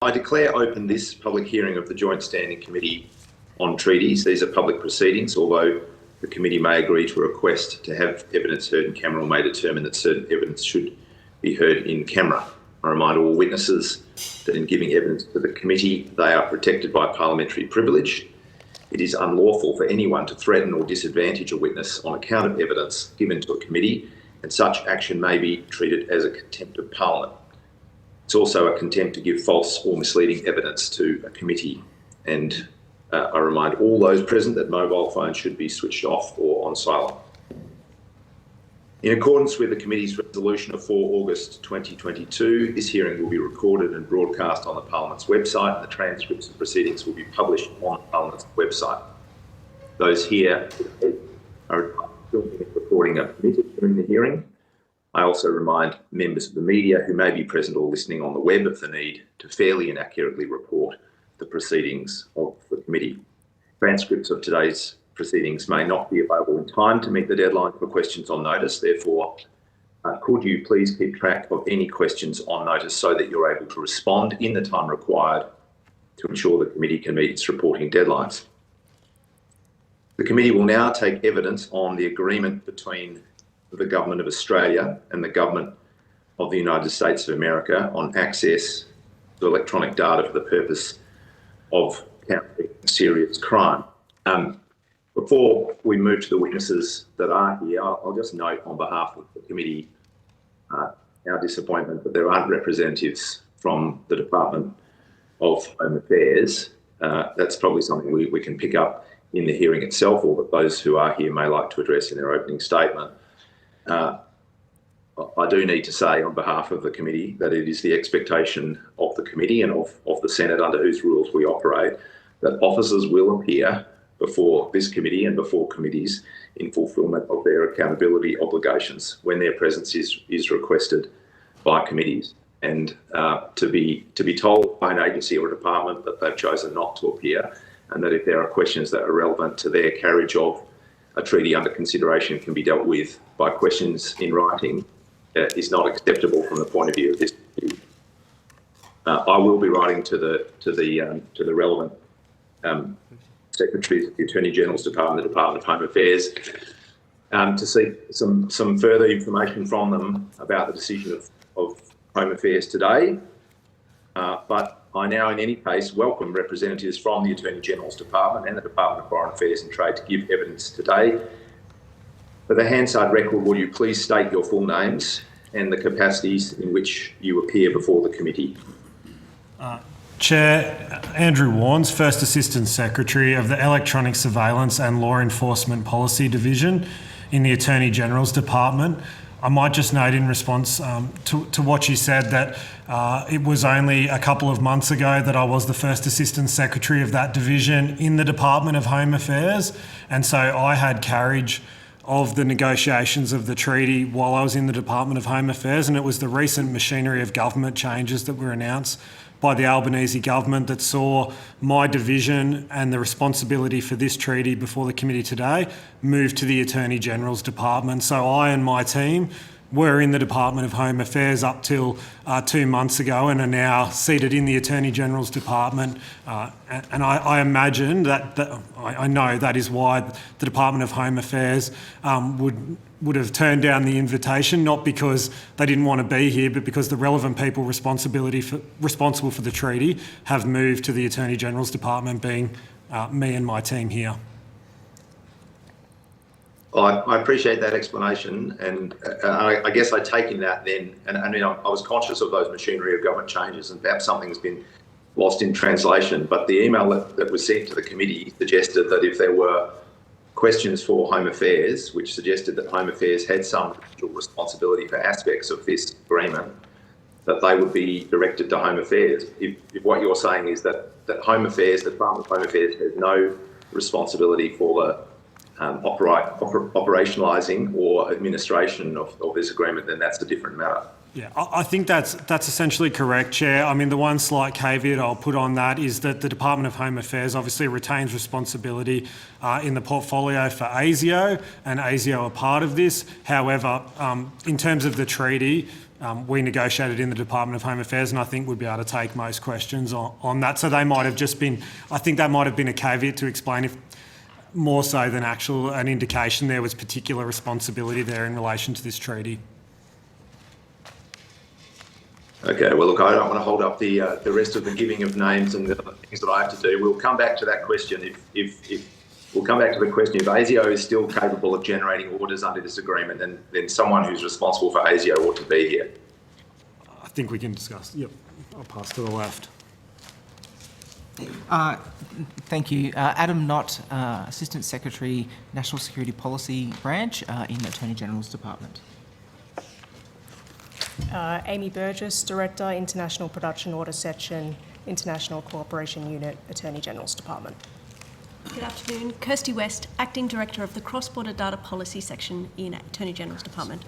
I declare open this public hearing of the Joint Standing Committee on Treaties. These are public proceedings, although the committee may agree to a request to have evidence heard in camera or may determine that certain evidence should be heard in camera. I remind all witnesses that in giving evidence to the committee, they are protected by parliamentary privilege. It is unlawful for anyone to threaten or disadvantage a witness on account of evidence given to a committee, and such action may be treated as a contempt of Parliament. It's also a contempt to give false or misleading evidence to a committee. And I remind all those present that mobile phones should be switched off or on silent. In accordance with the committee's resolution of 4 August 2022, this hearing will be recorded and broadcast on the Parliament's website, and the transcripts of proceedings will be published on Parliament's website. Those here are filming and recording are permitted during the hearing. I also remind members of the media who may be present or listening on the web of the need to fairly and accurately report the proceedings of the committee. Transcripts of today's proceedings may not be available in time to meet the deadline for questions on notice. Therefore, could you please keep track of any questions on notice so that you're able to respond in the time required to ensure the committee can meet its reporting deadlines. The committee will now take evidence on the agreement between the Government of Australia and the Government of the United States of America on access to electronic data for the purpose of countering serious crime. Before we move to the witnesses that are here, I'll just note on behalf of the committee our disappointment that there aren't representatives from the Department of Home Affairs. That's probably something we can pick up in the hearing itself, or that those who are here may like to address in their opening statement. I do need to say on behalf of the committee that it is the expectation of the committee and of the Senate, under whose rules we operate, that officers will appear before this committee and before committees in fulfilment of their accountability obligations when their presence is requested by committees. And to be told by an agency or a department that they've chosen not to appear, and that if there are questions that are relevant to their carriage of a treaty under consideration can be dealt with by questions in writing, is not acceptable from the point of view of this committee. I will be writing to the relevant secretaries of the Attorney General's Department, the Department of Home Affairs, to seek some further information from them about the decision of Home Affairs today. But I now, in any case, welcome representatives from the Attorney General's Department and the Department of Foreign Affairs and Trade to give evidence today. For the Hansard record, will you please state your full names and the capacities in which you appear before the committee? Chair, Andrew Warnes, First Assistant Secretary of the Electronic Surveillance and Law Enforcement Policy Division in the Attorney General's Department. I might just note in response to what you said that it was only a couple of months ago that I was the First Assistant Secretary of that division in the Department of Home Affairs, and so I had carriage of the negotiations of the treaty while I was in the Department of Home Affairs, and it was the recent machinery of government changes that were announced by the Albanese government that saw my division and the responsibility for this treaty before the committee today move to the Attorney General's Department. So I and my team were in the Department of Home Affairs up till 2 months ago and are now seated in the Attorney General's Department. And I imagine I know that is why the Department of Home Affairs would have turned down the invitation, not because they didn't want to be here, but because the relevant people responsible for the treaty have moved to the Attorney General's Department, being me and my team here. I appreciate that explanation, and I guess I take in that then, and I mean, I was conscious of those machinery of government changes, and perhaps something's been lost in translation, but the email that was sent to the committee suggested that if there were questions for Home Affairs, which suggested that Home Affairs had some responsibility for aspects of this agreement, that they would be directed to Home Affairs. If what you're saying is that Home Affairs, the Department of Home Affairs, has no responsibility for the operationalising or administration of this agreement, then that's a different matter. Yeah, I think that's essentially correct, Chair. I mean, the one slight caveat I'll put on that is that the Department of Home Affairs obviously retains responsibility in the portfolio for ASIO, and ASIO are part of this. However, in terms of the treaty, we negotiated in the Department of Home Affairs, and I think we'd be able to take most questions on that. So they might have just been, I think that might have been a caveat to explain if more so than an indication there was particular responsibility there in relation to this treaty. Okay, well, look, I don't want to hold up the rest of the giving of names and the things that I have to do. We'll come back to that question we'll come back to the question if ASIO is still capable of generating orders under this agreement, then someone who's responsible for ASIO ought to be here. I think we can discuss. Yep, I'll pass to the left. Thank you. Adam Knott, Assistant Secretary, National Security Policy Branch in the Attorney General's Department. Amy Burgess, Director, International Production Order Section, International Cooperation Unit, Attorney General's Department. Good afternoon. Kirsty West, Acting Director of the Cross-Border Data Policy Section in Attorney General's Department.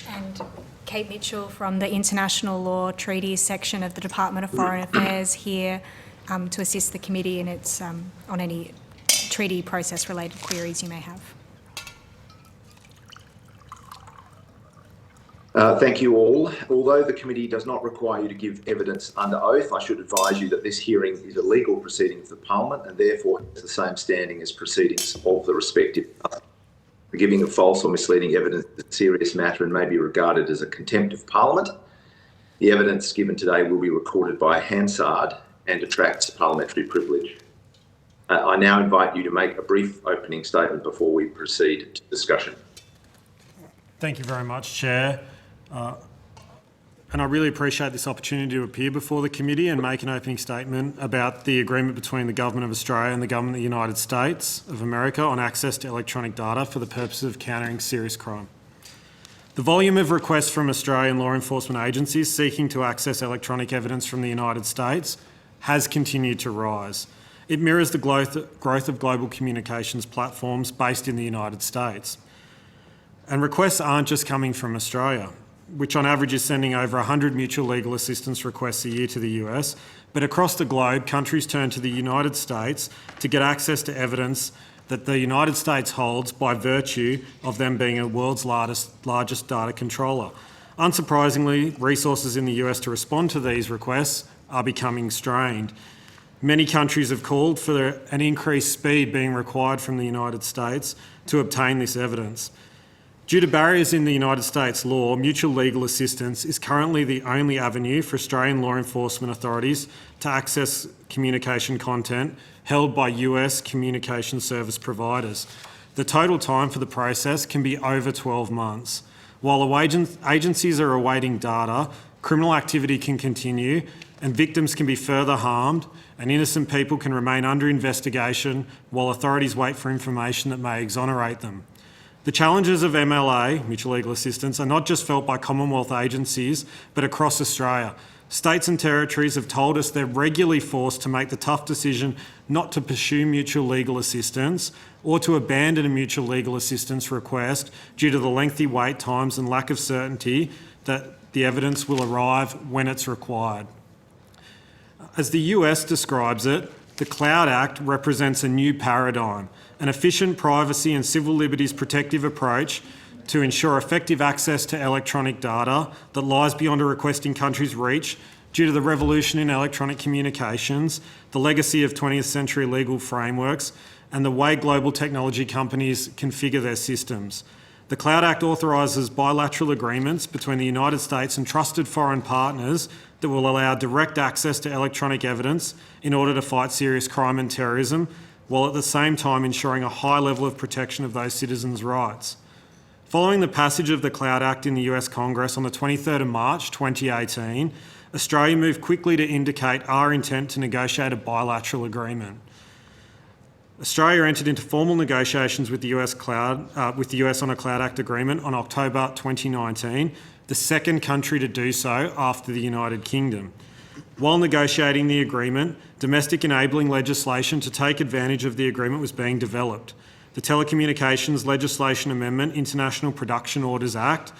And Kate Mitchell from the International Law Treaties Section of the Department of Foreign Affairs here to assist the committee in its on any treaty process related queries you may have. Thank you all. Although the committee does not require you to give evidence under oath, I should advise you that this hearing is a legal proceeding of the Parliament and therefore has the same standing as proceedings of the respective. The giving of false or misleading evidence is a serious matter and may be regarded as a contempt of Parliament. The evidence given today will be recorded by Hansard and attracts parliamentary privilege. I now invite you to make a brief opening statement before we proceed to discussion. Thank you very much, Chair. And I really appreciate this opportunity to appear before the committee and make an opening statement about the agreement between the Government of Australia and the Government of the United States of America on access to electronic data for the purposes of countering serious crime. The volume of requests from Australian law enforcement agencies seeking to access electronic evidence from the United States has continued to rise. It mirrors the growth of global communications platforms based in the United States. And requests aren't just coming from Australia, which on average is sending over 100 mutual legal assistance requests a year to the US, but across the globe, countries turn to the United States to get access to evidence that the United States holds by virtue of them being the world's largest data controller. Unsurprisingly, resources in the US to respond to these requests are becoming strained. Many countries have called for an increased speed being required from the United States to obtain this evidence. Due to barriers in the United States law, mutual legal assistance is currently the only avenue for Australian law enforcement authorities to access communication content held by US communication service providers. The total time for the process can be over 12 months. While agencies are awaiting data, criminal activity can continue and victims can be further harmed and innocent people can remain under investigation while authorities wait for information that may exonerate them. The challenges of MLA, mutual legal assistance, are not just felt by Commonwealth agencies, but across Australia. States and territories have told us they're regularly forced to make the tough decision not to pursue mutual legal assistance or to abandon a mutual legal assistance request due to the lengthy wait times and lack of certainty that the evidence will arrive when it's required. As the US describes it, the Cloud Act represents a new paradigm, an efficient privacy and civil liberties protective approach to ensure effective access to electronic data that lies beyond a requesting country's reach due to the revolution in electronic communications, the legacy of 20th century legal frameworks, and the way global technology companies configure their systems. The Cloud Act authorises bilateral agreements between the United States and trusted foreign partners that will allow direct access to electronic evidence in order to fight serious crime and terrorism, while at the same time ensuring a high level of protection of those citizens' rights. Following the passage of the Cloud Act in the US Congress on the 23rd of March 2018, Australia moved quickly to indicate our intent to negotiate a bilateral agreement. Australia entered into formal negotiations with the US on a Cloud Act agreement on October 2019, the second country to do so after the United Kingdom. While negotiating the agreement, domestic enabling legislation to take advantage of the agreement was being developed. The Telecommunications Legislation Amendment International Production Orders Act,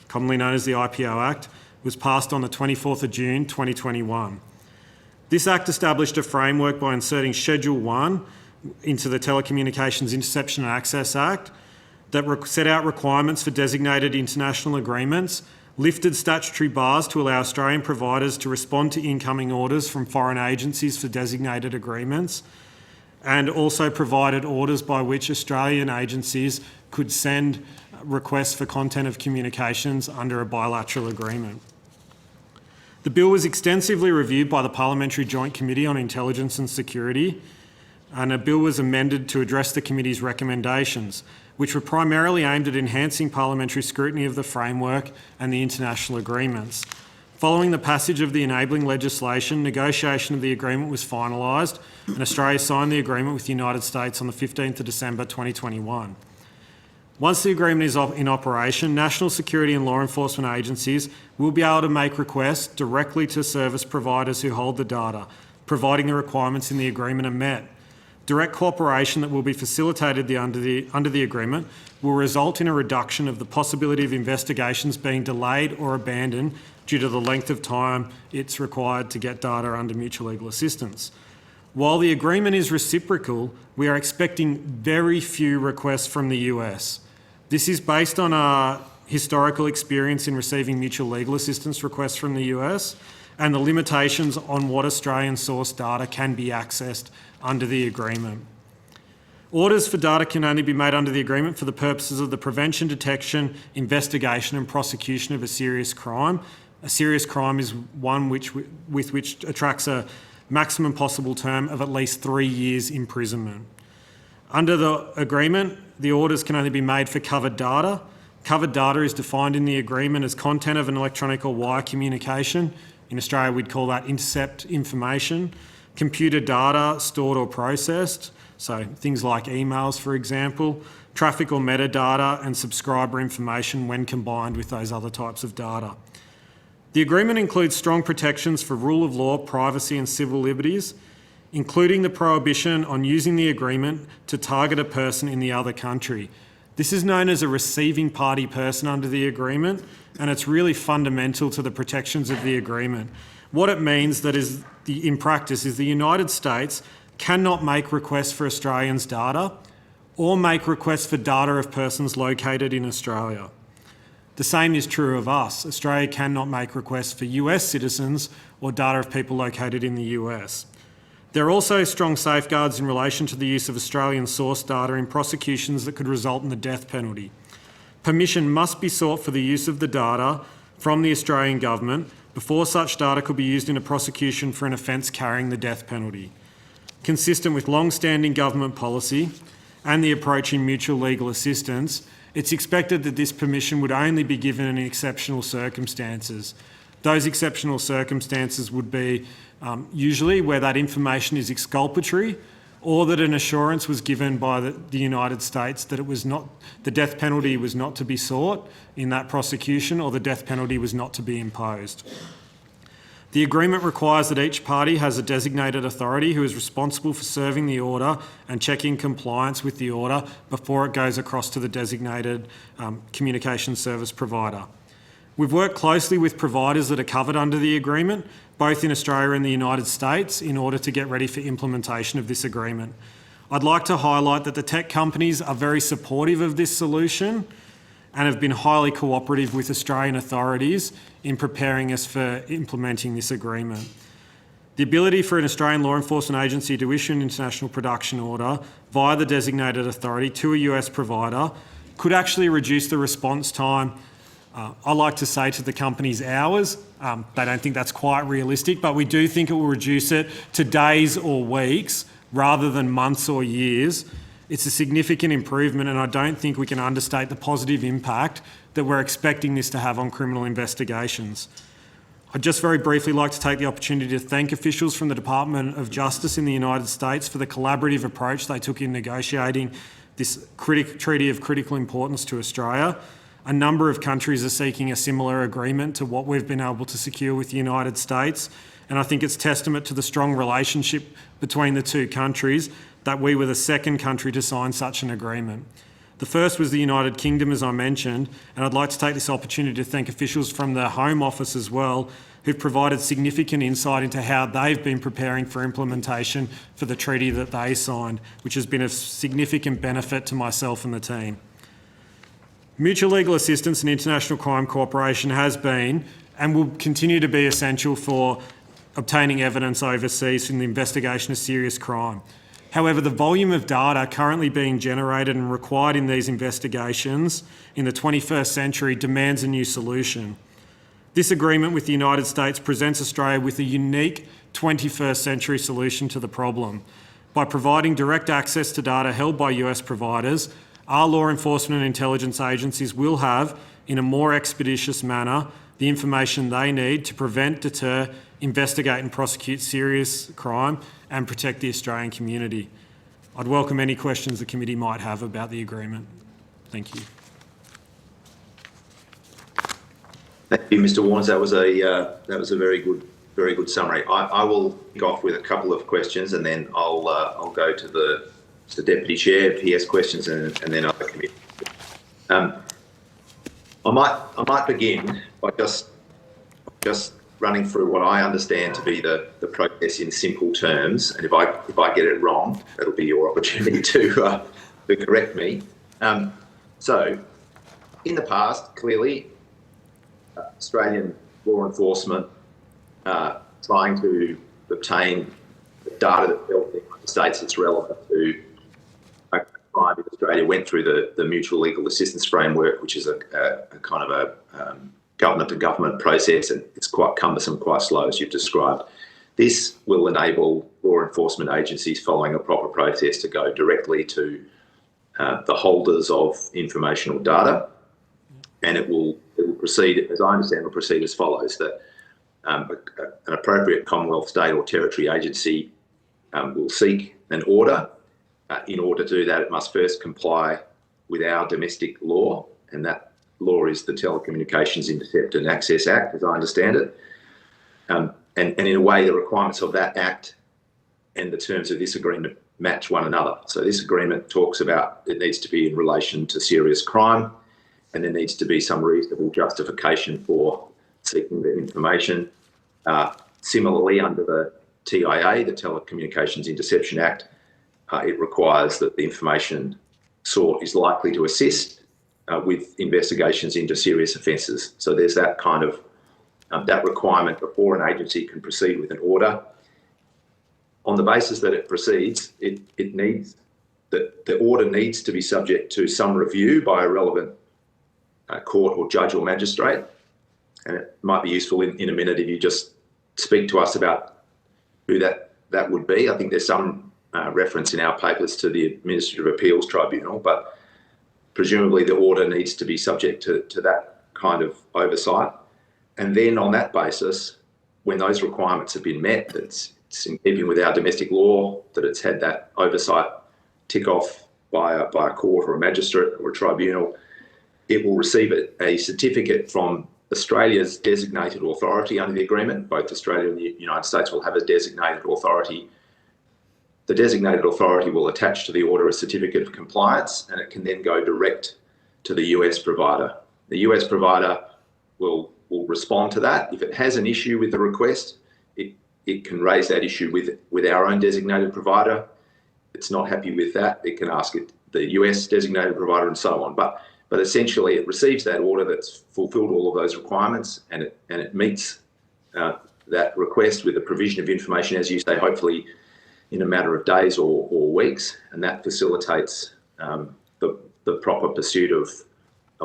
commonly known as the IPO Act, was passed on the 24th of June 2021. This Act established a framework by inserting Schedule 1 into the Telecommunications Interception and Access Act that set out requirements for designated international agreements, lifted statutory bars to allow Australian providers to respond to incoming orders from foreign agencies for designated agreements, and also provided orders by which Australian agencies could send requests for content of communications under a bilateral agreement. The bill was extensively reviewed by the Parliamentary Joint Committee on Intelligence and Security, and a bill was amended to address the committee's recommendations, which were primarily aimed at enhancing parliamentary scrutiny of the framework and the international agreements. Following the passage of the enabling legislation, negotiation of the agreement was finalised, and Australia signed the agreement with the United States on the 15th of December 2021. Once the agreement is in operation, national security and law enforcement agencies will be able to make requests directly to service providers who hold the data, providing the requirements in the agreement are met. Direct cooperation that will be facilitated under the agreement will result in a reduction of the possibility of investigations being delayed or abandoned due to the length of time it's required to get data under mutual legal assistance. While the agreement is reciprocal, we are expecting very few requests from the US. This is based on our historical experience in receiving mutual legal assistance requests from the US and the limitations on what Australian source data can be accessed under the agreement. Orders for data can only be made under the agreement for the purposes of the prevention, detection, investigation and prosecution of a serious crime. A serious crime is one with which attracts a maximum possible term of at least 3 years imprisonment. Under the agreement, the orders can only be made for covered data. Covered data is defined in the agreement as content of an electronic or wire communication. In Australia, we'd call that intercept information. Computer data stored or processed, so things like emails, for example, traffic or metadata, and subscriber information when combined with those other types of data. The agreement includes strong protections for rule of law, privacy and civil liberties, including the prohibition on using the agreement to target a person in the other country. This is known as a receiving party person under the agreement, and it's really fundamental to the protections of the agreement. What it means in practice is the United States cannot make requests for Australians' data or make requests for data of persons located in Australia. The same is true of us. Australia cannot make requests for US citizens or data of people located in the US. There are also strong safeguards in relation to the use of Australian source data in prosecutions that could result in the death penalty. Permission must be sought for the use of the data from the Australian government before such data could be used in a prosecution for an offence carrying the death penalty. Consistent with long-standing government policy and the approach in mutual legal assistance, it's expected that this permission would only be given in exceptional circumstances. Those exceptional circumstances would be usually where that information is exculpatory, or that an assurance was given by the United States that the death penalty was not to be sought in that prosecution, or the death penalty was not to be imposed. The agreement requires that each party has a designated authority who is responsible for serving the order and checking compliance with the order before it goes across to the designated communication service provider. We've worked closely with providers that are covered under the agreement, both in Australia and the United States, in order to get ready for implementation of this agreement. I'd like to highlight that the tech companies are very supportive of this solution and have been highly cooperative with Australian authorities in preparing us for implementing this agreement. The ability for an Australian law enforcement agency to issue an international production order via the designated authority to a US provider could actually reduce the response time. I like to say to the companies hours. They don't think that's quite realistic, but we do think it will reduce it to days or weeks rather than months or years. It's a significant improvement, and I don't think we can understate the positive impact that we're expecting this to have on criminal investigations. I'd just very briefly like to take the opportunity to thank officials from the Department of Justice in the United States for the collaborative approach they took in negotiating this treaty of critical importance to Australia. A number of countries are seeking a similar agreement to what we've been able to secure with the United States, and I think it's testament to the strong relationship between the two countries that we were the second country to sign such an agreement. The first was the United Kingdom, as I mentioned, and I'd like to take this opportunity to thank officials from the Home Office as well, who've provided significant insight into how they've been preparing for implementation for the treaty that they signed, which has been of significant benefit to myself and the team. Mutual legal assistance and international crime cooperation has been and will continue to be essential for obtaining evidence overseas in the investigation of serious crime. However, the volume of data currently being generated and required in these investigations in the 21st century demands a new solution. This agreement with the United States presents Australia with a unique 21st century solution to the problem. By providing direct access to data held by US providers, our law enforcement and intelligence agencies will have, in a more expeditious manner, the information they need to prevent, deter, investigate and prosecute serious crime and protect the Australian community. I'd welcome any questions the committee might have about the agreement. Thank you. Thank you, Mr. Warnes. That was a very good summary. I will go off with a couple of questions, and then I'll go to the Deputy Chair if he has questions, and then other committee. I might begin by just running through what I understand to be the process in simple terms, and if I get it wrong, that'll be your opportunity to correct me. So, in the past, clearly, Australian law enforcement trying to obtain the data that's held in the United States that's relevant to a crime in Australia went through the mutual legal assistance framework, which is a kind of a government-to-government process, and it's quite cumbersome, quite slow, as you've described. This will enable law enforcement agencies following a proper process to go directly to the holders of informational data, and it will proceed, as I understand, will proceed as follows: that an appropriate Commonwealth, state or territory agency will seek an order. In order to do that, it must first comply with our domestic law, and that law is the Telecommunications Intercept and Access Act, as I understand it. And in a way, the requirements of that Act and the terms of this agreement match one another. So this agreement talks about it needs to be in relation to serious crime, and there needs to be some reasonable justification for seeking the information. Similarly, under the TIA, the Telecommunications Interception Act, it requires that the information sought is likely to assist with investigations into serious offences. So there's that kind of that requirement before an agency can proceed with an order. On the basis that it proceeds, it needs that the order needs to be subject to some review by a relevant court or judge or magistrate. And it might be useful in a minute if you just speak to us about who that would be. I think there's some reference in our papers to the Administrative Appeals Tribunal, but presumably the order needs to be subject to that kind of oversight. And then on that basis, when those requirements have been met, that it's in keeping with our domestic law, that it's had that oversight tick off by a court or a magistrate or a tribunal, it will receive a certificate from Australia's designated authority under the agreement. Both Australia and the United States will have a designated authority. The designated authority will attach to the order a certificate of compliance, and it can then go direct to the US provider. The US provider will respond to that. If it has an issue with the request, it can raise that issue with our own designated provider. If it's not happy with that, it can ask the US designated provider, and so on. But essentially, it receives that order that's fulfilled all of those requirements, and it meets that request with the provision of information, as you say, hopefully in a matter of days or weeks, and that facilitates the proper pursuit of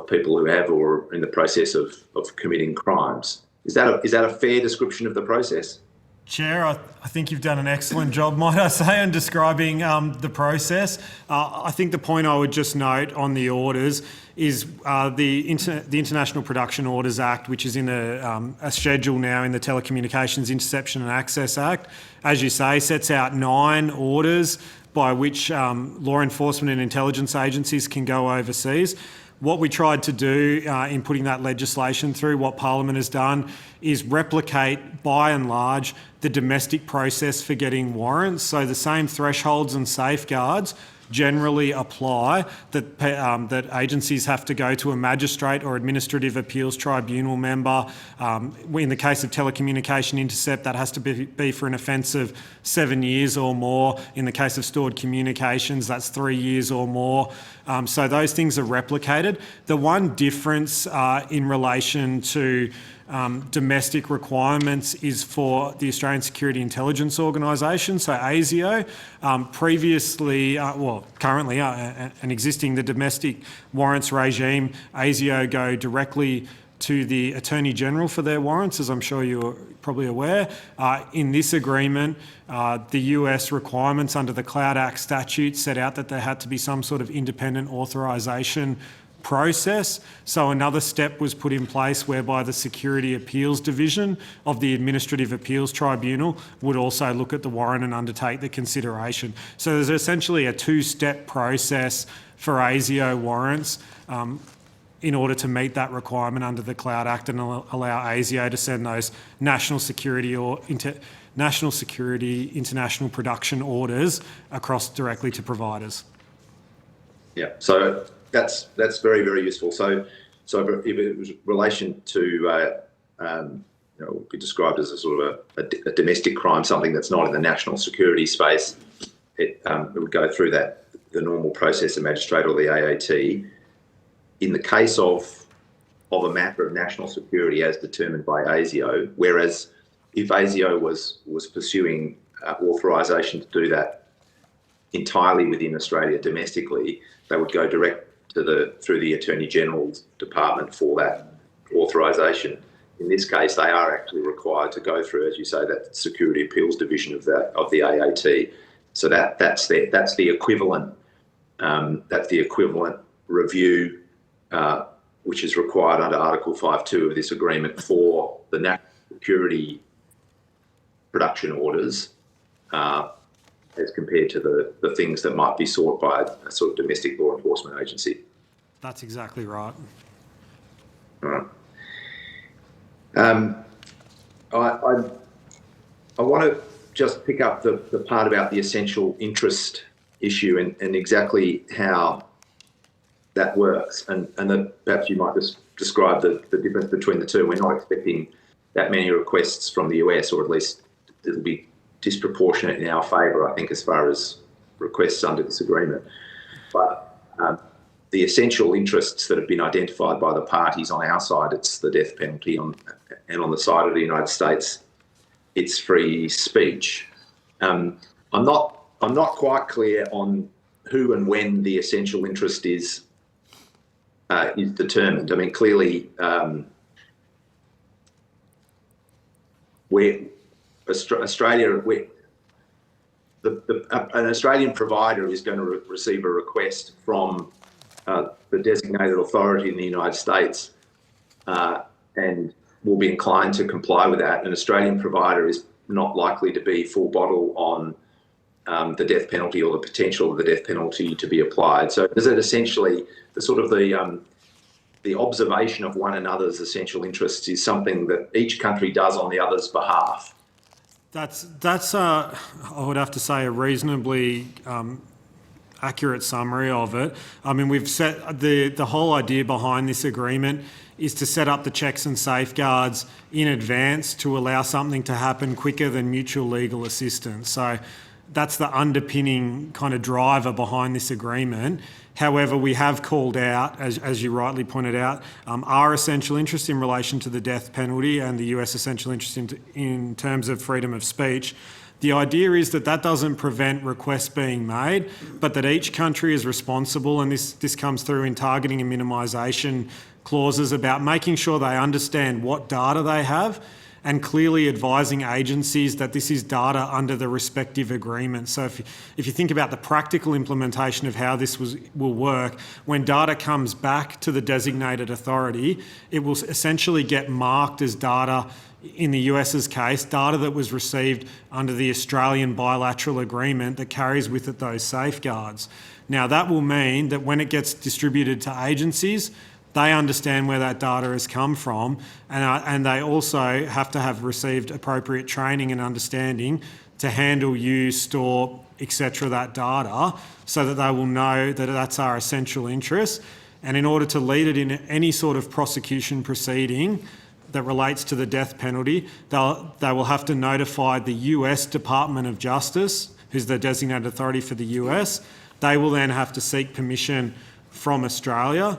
people who have or are in the process of committing crimes. Is that a fair description of the process? Chair, I think you've done an excellent job, might I say, in describing the process. I think the point I would just note on the orders is the International Production Orders Act, which is in a schedule now in the Telecommunications Interception and Access Act, as you say, sets out 9 orders by which law enforcement and intelligence agencies can go overseas. What we tried to do in putting that legislation through, what Parliament has done, is replicate, by and large, the domestic process for getting warrants. So the same thresholds and safeguards generally apply, that agencies have to go to a magistrate or administrative appeals tribunal member. In the case of telecommunication intercept, that has to be for an offence of 7 years or more. In the case of stored communications, that's 3 years or more. So those things are replicated. The one difference in relation to domestic requirements is for the Australian Security Intelligence Organisation, so ASIO. Currently and existing, the domestic warrants regime, ASIO go directly to the Attorney General for their warrants, as I'm sure you're probably aware. In this agreement, the US requirements under the Cloud Act statute set out that there had to be some sort of independent authorisation process. So another step was put in place whereby the Security Appeals Division of the Administrative Appeals Tribunal would also look at the warrant and undertake the consideration. So there's essentially a two-step process for ASIO warrants in order to meet that requirement under the Cloud Act and allow ASIO to send those national security international production orders across directly to providers. Yeah, so that's very, very useful. So if it was relation to would be described as a sort of a domestic crime, something that's not in the national security space, it would go through the normal process of magistrate or the AAT. In the case of a matter of national security as determined by ASIO, whereas if ASIO was pursuing authorisation to do that entirely within Australia domestically, they would go direct through the Attorney General's department for that authorisation. In this case, they are actually required to go through, as you say, that Security Appeals Division of the AAT. So that's the equivalent. That's the equivalent review, which is required under Article 5.2 of this agreement for the national security production orders, as compared to the things that might be sought by a sort of domestic law enforcement agency. That's exactly right. All right. I want to just pick up the part about the essential interest issue and exactly how that works, and that perhaps you might just describe the difference between the two. We're not expecting that many requests from the US, or at least it'll be disproportionate in our favour, I think, as far as requests under this agreement. But the essential interests that have been identified by the parties on our side, it's the death penalty, and on the side of the United States, it's free speech. I'm not quite clear on who and when the essential interest is determined. I mean, clearly, an Australian provider is going to receive a request from the designated authority in the United States and will be inclined to comply with that. An Australian provider is not likely to be full bottle on the death penalty or the potential of the death penalty to be applied. So is it essentially the sort of the observation of one another's essential interests is something that each country does on the other's behalf? That's I would have to say, a reasonably accurate summary of it. I mean, we've set the whole idea behind this agreement is to set up the checks and safeguards in advance to allow something to happen quicker than mutual legal assistance. So that's the underpinning kind of driver behind this agreement. However, we have called out, as you rightly pointed out, our essential interest in relation to the death penalty and the US essential interest in terms of freedom of speech. The idea is that doesn't prevent requests being made, but that each country is responsible, and this comes through in targeting and minimisation clauses about making sure they understand what data they have and clearly advising agencies that this is data under the respective agreement. So if you think about the practical implementation of how this will work, when data comes back to the designated authority, it will essentially get marked as data, in the US's case, data that was received under the Australian bilateral agreement that carries with it those safeguards. Now, that will mean that when it gets distributed to agencies, they understand where that data has come from, and they also have to have received appropriate training and understanding to handle, use, store, etc. that data, so that they will know that that's our essential interest. And in order to lead it in any sort of prosecution proceeding that relates to the death penalty, they will have to notify the US Department of Justice, who's the designated authority for the US. They will then have to seek permission from Australia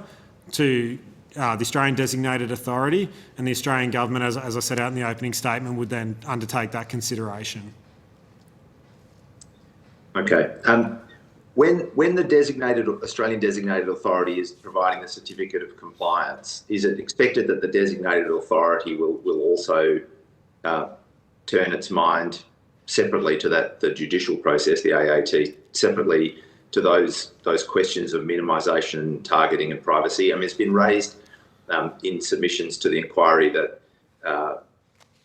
to the Australian designated authority, and the Australian government, as I set out in the opening statement, would then undertake that consideration. Okay. When the Australian designated authority is providing the certificate of compliance, is it expected that the designated authority will also turn its mind separately to the judicial process, the AAT, separately to those questions of minimisation, targeting and privacy? I mean, it's been raised in submissions to the inquiry that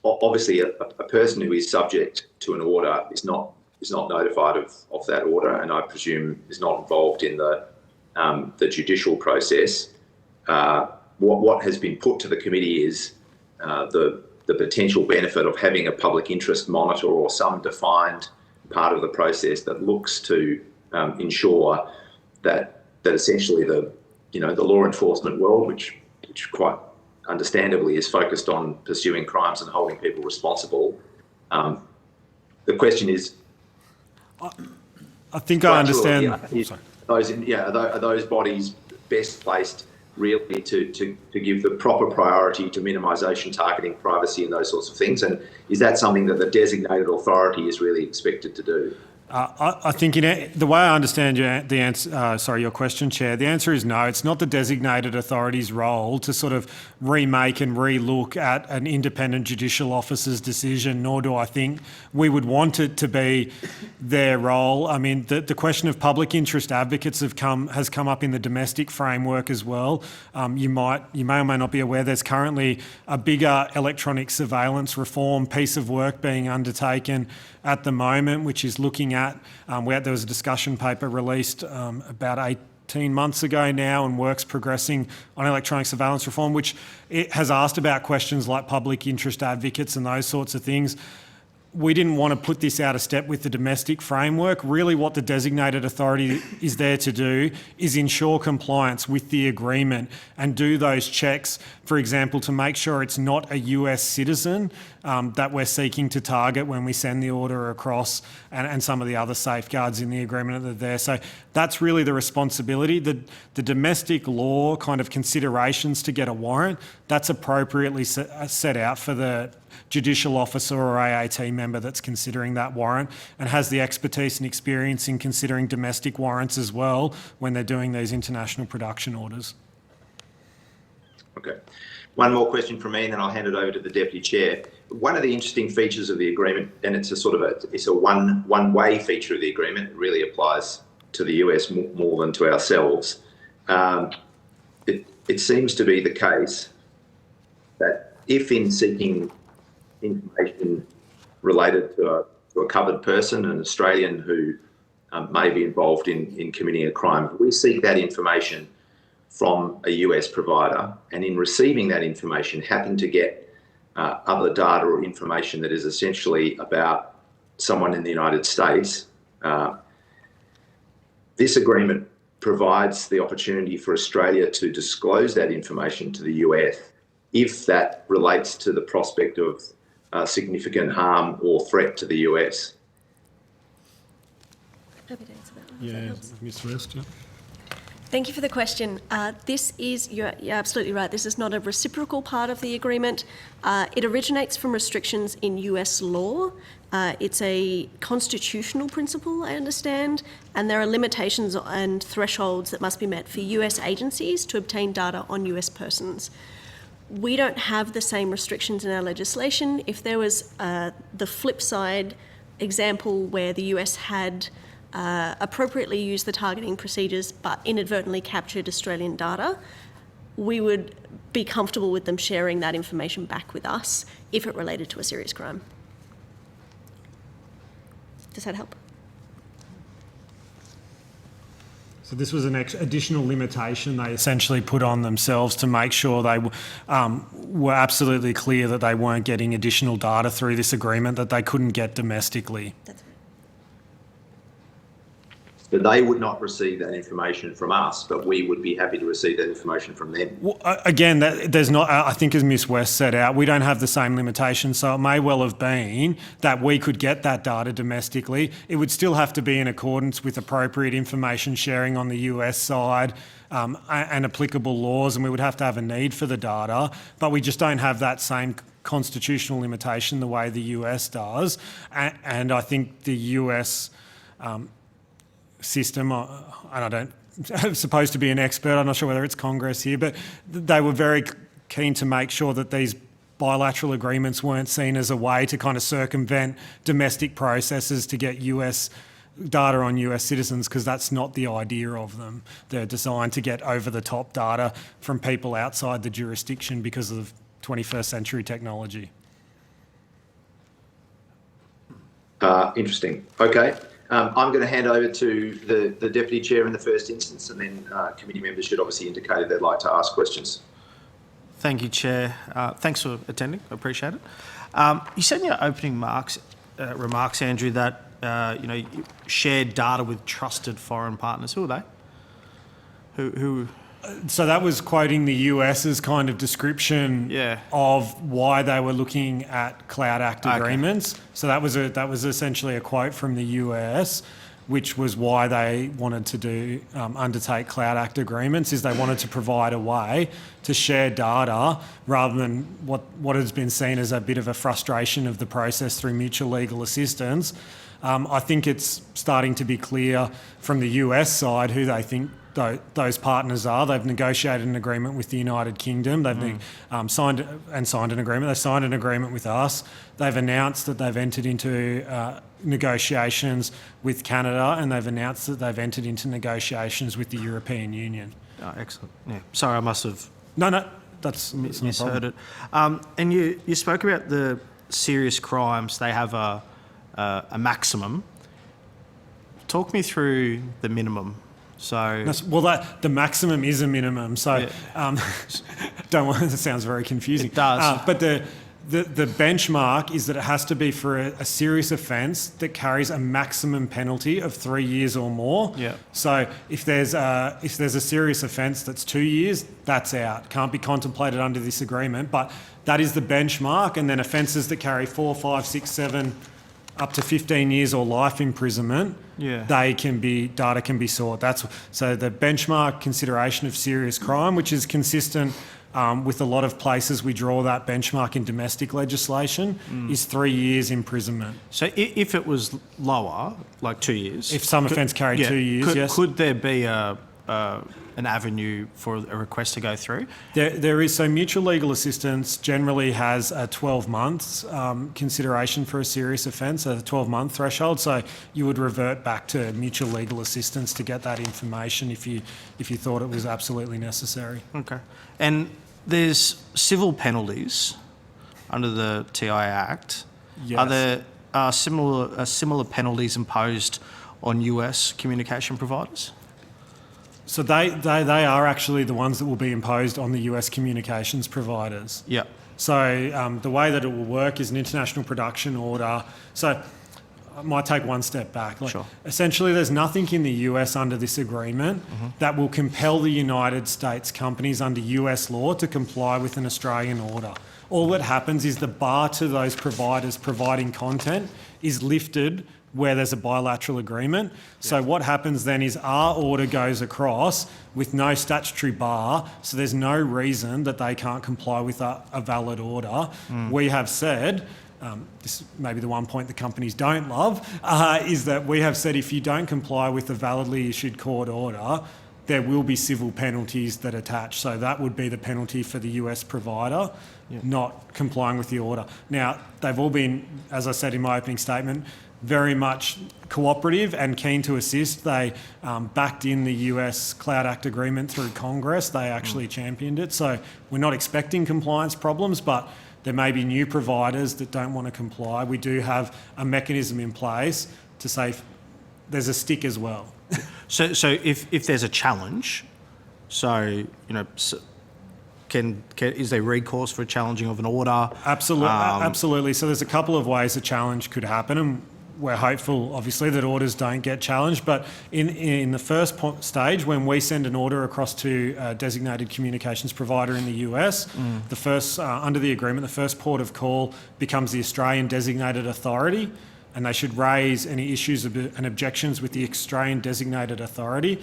obviously a person who is subject to an order is not notified of that order, and I presume is not involved in the judicial process. What has been put to the committee is the potential benefit of having a public interest monitor or some defined part of the process that looks to ensure that essentially the law enforcement world, which quite understandably is focused on pursuing crimes and holding people responsible. The question is, I think I understand. Are those bodies best placed really to give the proper priority to minimisation, targeting, privacy and those sorts of things? And is that something that the designated authority is really expected to do? I think the way I understand your question, Chair, the answer is no. It's not the designated authority's role to sort of remake and re-look at an independent judicial officer's decision, nor do I think we would want it to be their role. I mean, the question of public interest advocates has come up in the domestic framework as well. You may or may not be aware there's currently a bigger electronic surveillance reform piece of work being undertaken at the moment, which is looking at, there was a discussion paper released about 18 months ago now, and work's progressing on electronic surveillance reform, which it has asked about questions like public interest advocates and those sorts of things. We didn't want to put this out of step with the domestic framework. Really what the designated authority is there to do is ensure compliance with the agreement and do those checks, for example, to make sure it's not a US citizen that we're seeking to target when we send the order across, and some of the other safeguards in the agreement that are there. So that's really the responsibility. The domestic law kind of considerations to get a warrant, that's appropriately set out for the judicial officer or AAT member that's considering that warrant, and has the expertise and experience in considering domestic warrants as well when they're doing these international production orders. Okay. One more question from me, and then I'll hand it over to the Deputy Chair. One of the interesting features of the agreement, and it's a one-way feature of the agreement, it really applies to the US more than to ourselves. It seems to be the case that if in seeking information related to a covered person, an Australian who may be involved in committing a crime, we seek that information from a US provider, and in receiving that information happen to get other data or information that is essentially about someone in the United States, this agreement provides the opportunity for Australia to disclose that information to the US if that relates to the prospect of significant harm or threat to the US. Happy to answer that one. Yeah, Ms. West, yeah. Thank you for the question. You're absolutely right. This is not a reciprocal part of the agreement. It originates from restrictions in US law. It's a constitutional principle, I understand, and there are limitations and thresholds that must be met for US agencies to obtain data on US persons. We don't have the same restrictions in our legislation. If there was the flip side example where the US had appropriately used the targeting procedures but inadvertently captured Australian data, we would be comfortable with them sharing that information back with us if it related to a serious crime. Does that help? So this was an additional limitation they essentially put on themselves to make sure they were absolutely clear that they weren't getting additional data through this agreement that they couldn't get domestically. But they would not receive that information from us, but we would be happy to receive that information from them. Well, again, there's not. I think, as Ms. West set out, we don't have the same limitations. So it may well have been that we could get that data domestically. It would still have to be in accordance with appropriate information sharing on the US side and applicable laws, and we would have to have a need for the data. But we just don't have that same constitutional limitation the way the US does. And I think the US system, and I'm supposed to be an expert, I'm not sure whether it's Congress here, but they were very keen to make sure that these bilateral agreements weren't seen as a way to kind of circumvent domestic processes to get US data on US citizens, because that's not the idea of them. They're designed to get over-the-top data from people outside the jurisdiction because of 21st century technology. Interesting. Okay. I'm going to hand over to the Deputy Chair in the first instance, and then committee members should obviously indicate if they'd like to ask questions. Thank you, Chair. Thanks for attending. I appreciate it. You said in your opening remarks, Andrew, that you shared data with trusted foreign partners. Who are they? Who? So that was quoting the US's kind of description of why they were looking at Cloud Act agreements. So that was essentially a quote from the US, which was why they wanted to undertake Cloud Act agreements, is they wanted to provide a way to share data rather than what has been seen as a bit of a frustration of the process through mutual legal assistance. I think it's starting to be clear from the US side who they think those partners are. They've negotiated an agreement with the United Kingdom. They've signed an agreement. They signed an agreement with us. They've announced that they've entered into negotiations with Canada, and they've announced that they've entered into negotiations with the European Union. Oh, excellent. Yeah. Sorry, I must have that's misheard it. And you spoke about the serious crimes. They have a maximum. Talk me through the minimum. So the maximum is a minimum. So don't want. It sounds very confusing. It does. But the benchmark is that it has to be for a serious offence that carries a maximum penalty of 3 years or more. Yeah. So if there's a serious offence that's 2 years, that's out. Can't be contemplated under this agreement. But that is the benchmark. And then offences that carry 4, 5, 6, 7. Up to 15 years or life imprisonment, data can be sought. So the benchmark consideration of serious crime, which is consistent with a lot of places we draw that benchmark in domestic legislation, is 3 years imprisonment. So if it was lower, like 2 years, if some offence carried 2 years, yes. Could there be an avenue for a request to go through? There is. So mutual legal assistance generally has a 12 months consideration for a serious offence, a 12-month threshold. So you would revert back to mutual legal assistance to get that information if you thought it was absolutely necessary. Okay. And there's civil penalties under the TI Act. Yes. Are there similar penalties imposed on US communication providers? So they are actually the ones that will be imposed on the US communications providers. Yeah. So the way that it will work is an international production order. So I might take one step back. Sure. Essentially, there's nothing in the US under this agreement that will compel the United States companies under US law to comply with an Australian order. All that happens is the bar to those providers providing content is lifted where there's a bilateral agreement. So what happens then is our order goes across with no statutory bar, so there's no reason that they can't comply with a valid order. We have said, this may be the one point the companies don't love, is that we have said if you don't comply with a validly issued court order, there will be civil penalties that attach. So that would be the penalty for the US provider, not complying with the order. Now, they've all been, as I said in my opening statement, very much cooperative and keen to assist. They backed in the US Cloud Act agreement through Congress. They actually championed it. So we're not expecting compliance problems, but there may be new providers that don't want to comply. We do have a mechanism in place to say there's a stick as well. So if there's a challenge, is there recourse for a challenging of an order? Absolutely. So there's a couple of ways a challenge could happen, and we're hopeful, obviously, that orders don't get challenged. But in the first stage, when we send an order across to a designated communications provider in the US, the first under the agreement, the first port of call becomes the Australian designated authority, and they should raise any issues and objections with the Australian designated authority.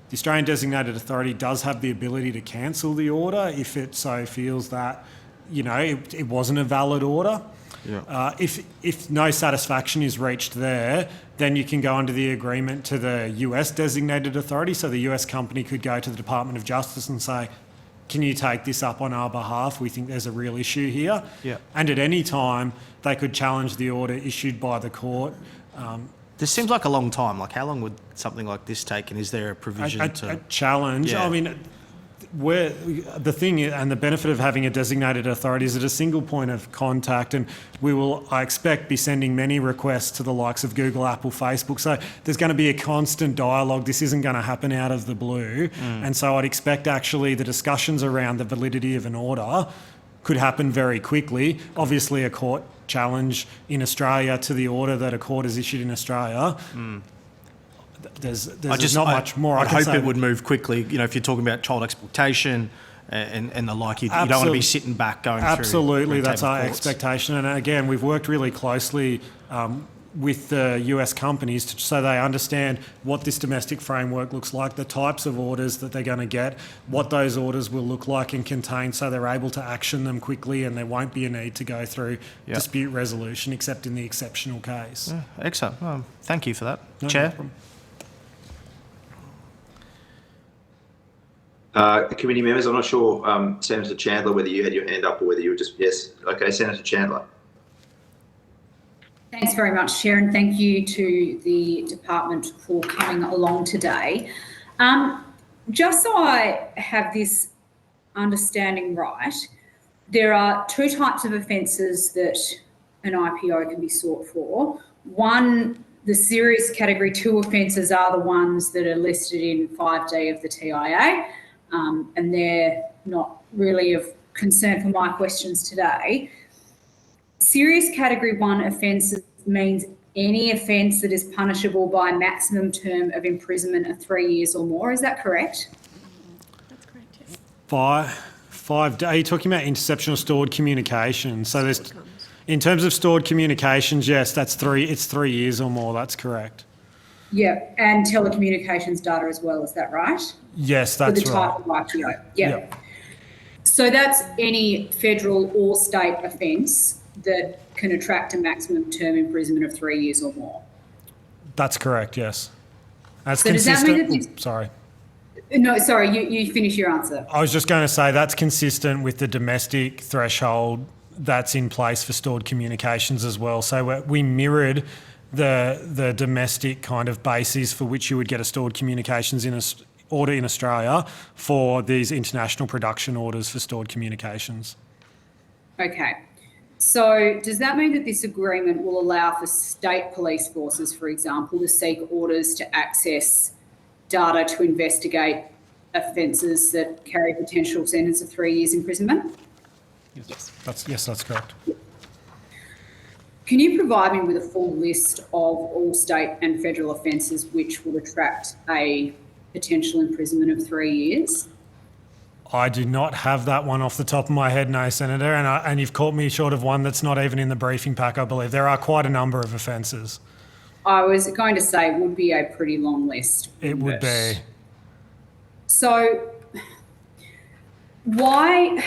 The Australian designated authority does have the ability to cancel the order if it so feels that, it wasn't a valid order. Yeah. If no satisfaction is reached there, then you can go under the agreement to the US designated authority. So the US company could go to the Department of Justice and say, can you take this up on our behalf? We think there's a real issue here. Yeah. And at any time, they could challenge the order issued by the court. This seems like a long time. Like, how long would something like this take, and is there a provision A challenge? Yeah. I mean, the thing and the benefit of having a designated authority is at a single point of contact, and we will, I expect, be sending many requests to the likes of Google, Apple, Facebook. So there's going to be a constant dialogue. This isn't going to happen out of the blue. And so I'd expect actually the discussions around the validity of an order could happen very quickly. Obviously, a court challenge in Australia to the order that a court has issued in Australia. There's not much more I can say. I'd hope it would move quickly. If you're talking about child exploitation and the like, you don't want to be sitting back going through. Absolutely, that's our courts. expectation. And again, we've worked really closely with the US companies so they understand what this domestic framework looks like, the types of orders that they're going to get, what those orders will look like and contain, so they're able to action them quickly and there won't be a need to go through dispute resolution except in the exceptional case. Yeah, excellent. Well, thank you for that. No Chair? problem. Committee members, I'm not sure, Senator Chandler, whether you had your hand up or whether you were just, yes. Okay, Senator Chandler. Thanks very much, Chair, and thank you to the department for coming along today. Just so I have this understanding right, there are two types of offences that an IPO can be sought for. One, the serious category 2 offences are the ones that are listed in 5D of the TIA, and they're not really of concern for my questions today. Serious category 1 offences means any offence that is punishable by a maximum term of imprisonment of 3 years or more. Is that correct? That's correct, yes. 5D, are you talking about interception or stored communications? So there's, in terms of stored communications, yes, it's 3 years or more, that's correct. Yeah, and telecommunications data as well, is that right? Yes, that's For the right. type of IPO, yeah. Yep. So that's any federal or state offence that can attract a maximum term imprisonment of 3 years or more. That's correct, yes. That's So does that mean consistent. that this- Sorry. No, sorry, you finish your answer. I was just going to say that's consistent with the domestic threshold that's in place for stored communications as well. So we mirrored the domestic kind of basis for which you would get a stored communications order in Australia for these international production orders for stored communications. Okay. So does that mean that this agreement will allow for state police forces, for example, to seek orders to access data to investigate offences that carry a potential sentence of 3 years imprisonment? Yes, that's correct. Can you provide me with a full list of all state and federal offences which will attract a potential imprisonment of 3 years? I do not have that one off the top of my head, no, Senator, and you've caught me short of one that's not even in the briefing pack, I believe. There are quite a number of offences. I was going to say it would be a pretty long list. It would be. So why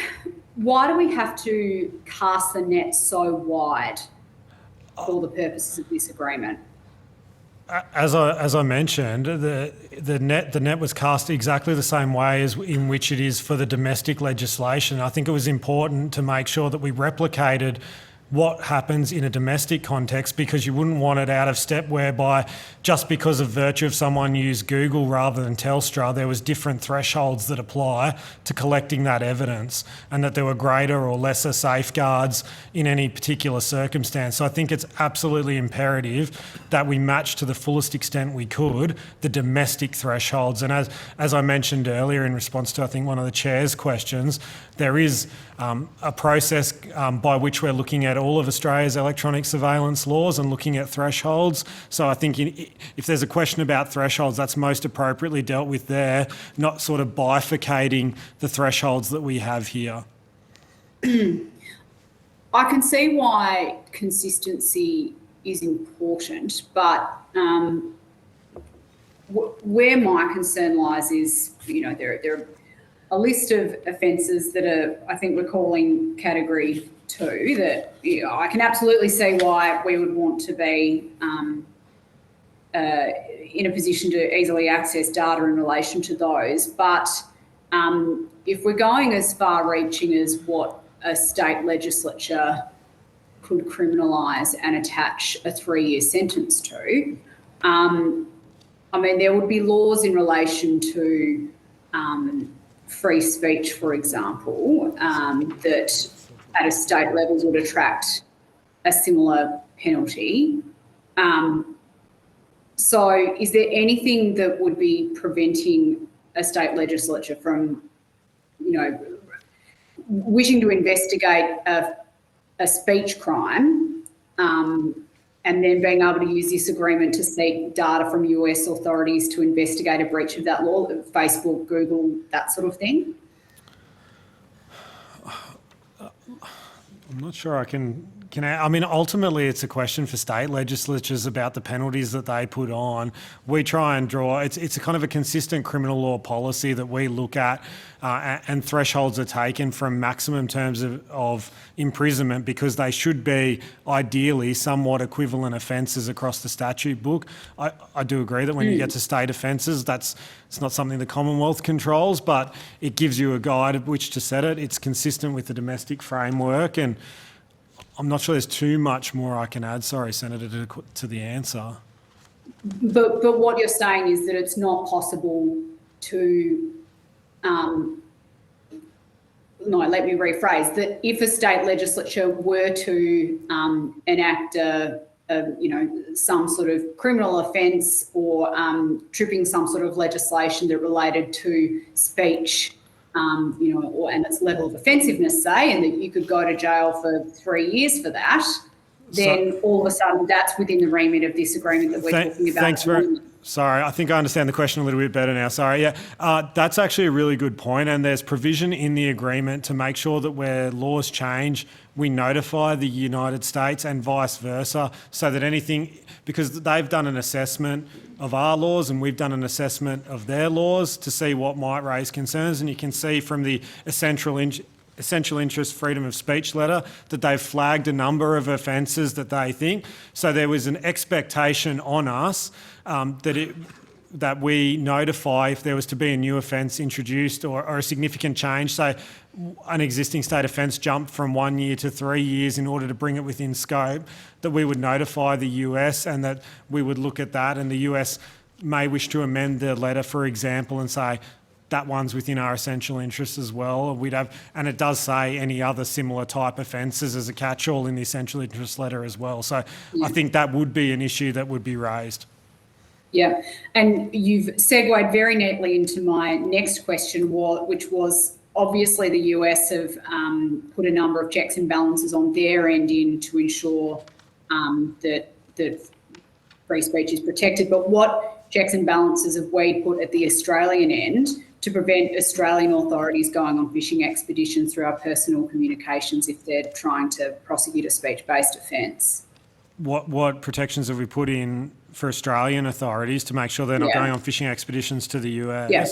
do we have to cast the net so wide for the purposes of this agreement? As I mentioned, the net was cast exactly the same way as in which it is for the domestic legislation. I think it was important to make sure that we replicated what happens in a domestic context, because you wouldn't want it out of step whereby just because of virtue of someone used Google rather than Telstra, there was different thresholds that apply to collecting that evidence, and that there were greater or lesser safeguards in any particular circumstance. So I think it's absolutely imperative that we match to the fullest extent we could the domestic thresholds. And as I mentioned earlier in response to, I think, one of the chair's questions, there is a process by which we're looking at all of Australia's electronic surveillance laws and looking at thresholds. So I think if there's a question about thresholds, that's most appropriately dealt with there, not sort of bifurcating the thresholds that we have here. I can see why consistency is important, but where my concern lies is, there are a list of offences that are, I think we're calling category 2, that I can absolutely see why we would want to be in a position to easily access data in relation to those. But if we're going as far-reaching as what a state legislature could criminalise and attach a 3-year sentence to, there would be laws in relation to free speech, for example, that at a state level would attract a similar penalty. So is there anything that would be preventing a state legislature from, wishing to investigate a speech crime and then being able to use this agreement to seek data from US authorities to investigate a breach of that law, Facebook, Google, that sort of thing? I'm not sure I can ultimately it's a question for state legislatures about the penalties that they put on. We try and draw, it's a kind of a consistent criminal law policy that we look at, and thresholds are taken from maximum terms of imprisonment, because they should be ideally somewhat equivalent offences across the statute book. I do agree that when you get to state offences, it's not something the Commonwealth controls, but it gives you a guide of which to set it. It's consistent with the domestic framework, and I'm not sure there's too much more I can add, sorry, Senator, to the answer. But what you're saying is that it's not possible to, let me rephrase, that if a state legislature were to enact some sort of criminal offence or tripping some sort of legislation that related to speech, and its level of offensiveness, say, and that you could go to jail for 3 years for that, then all of a sudden that's within the remit of this agreement that we're talking about. Thanks sorry, I think I understand the question a little bit better now. Sorry, yeah. That's actually a really good point, and there's provision in the agreement to make sure that where laws change, we notify the United States and vice versa, so that anything, because they've done an assessment of our laws and we've done an assessment of their laws to see what might raise concerns, and you can see from the essential interest freedom of speech letter that they've flagged a number of offences that they think. So there was an expectation on us that we notify if there was to be a new offence introduced or a significant change. So an existing state offence jumped from 1 year to 3 years in order to bring it within scope, that we would notify the US and that we would look at that, and the US may wish to amend the letter, for example, and say, that one's within our essential interests as well. And it does say any other similar type offences as a catch-all in the essential interest letter as well. So yeah. I think that would be an issue that would be raised. Yeah, and you've segued very neatly into my next question, which was obviously the US have put a number of checks and balances on their end in to ensure that free speech is protected. But what checks and balances have we put at the Australian end to prevent Australian authorities going on fishing expeditions through our personal communications if they're trying to prosecute a speech-based offence? What protections have we put in for Australian authorities to make sure they're not going on fishing expeditions to the US? Yeah.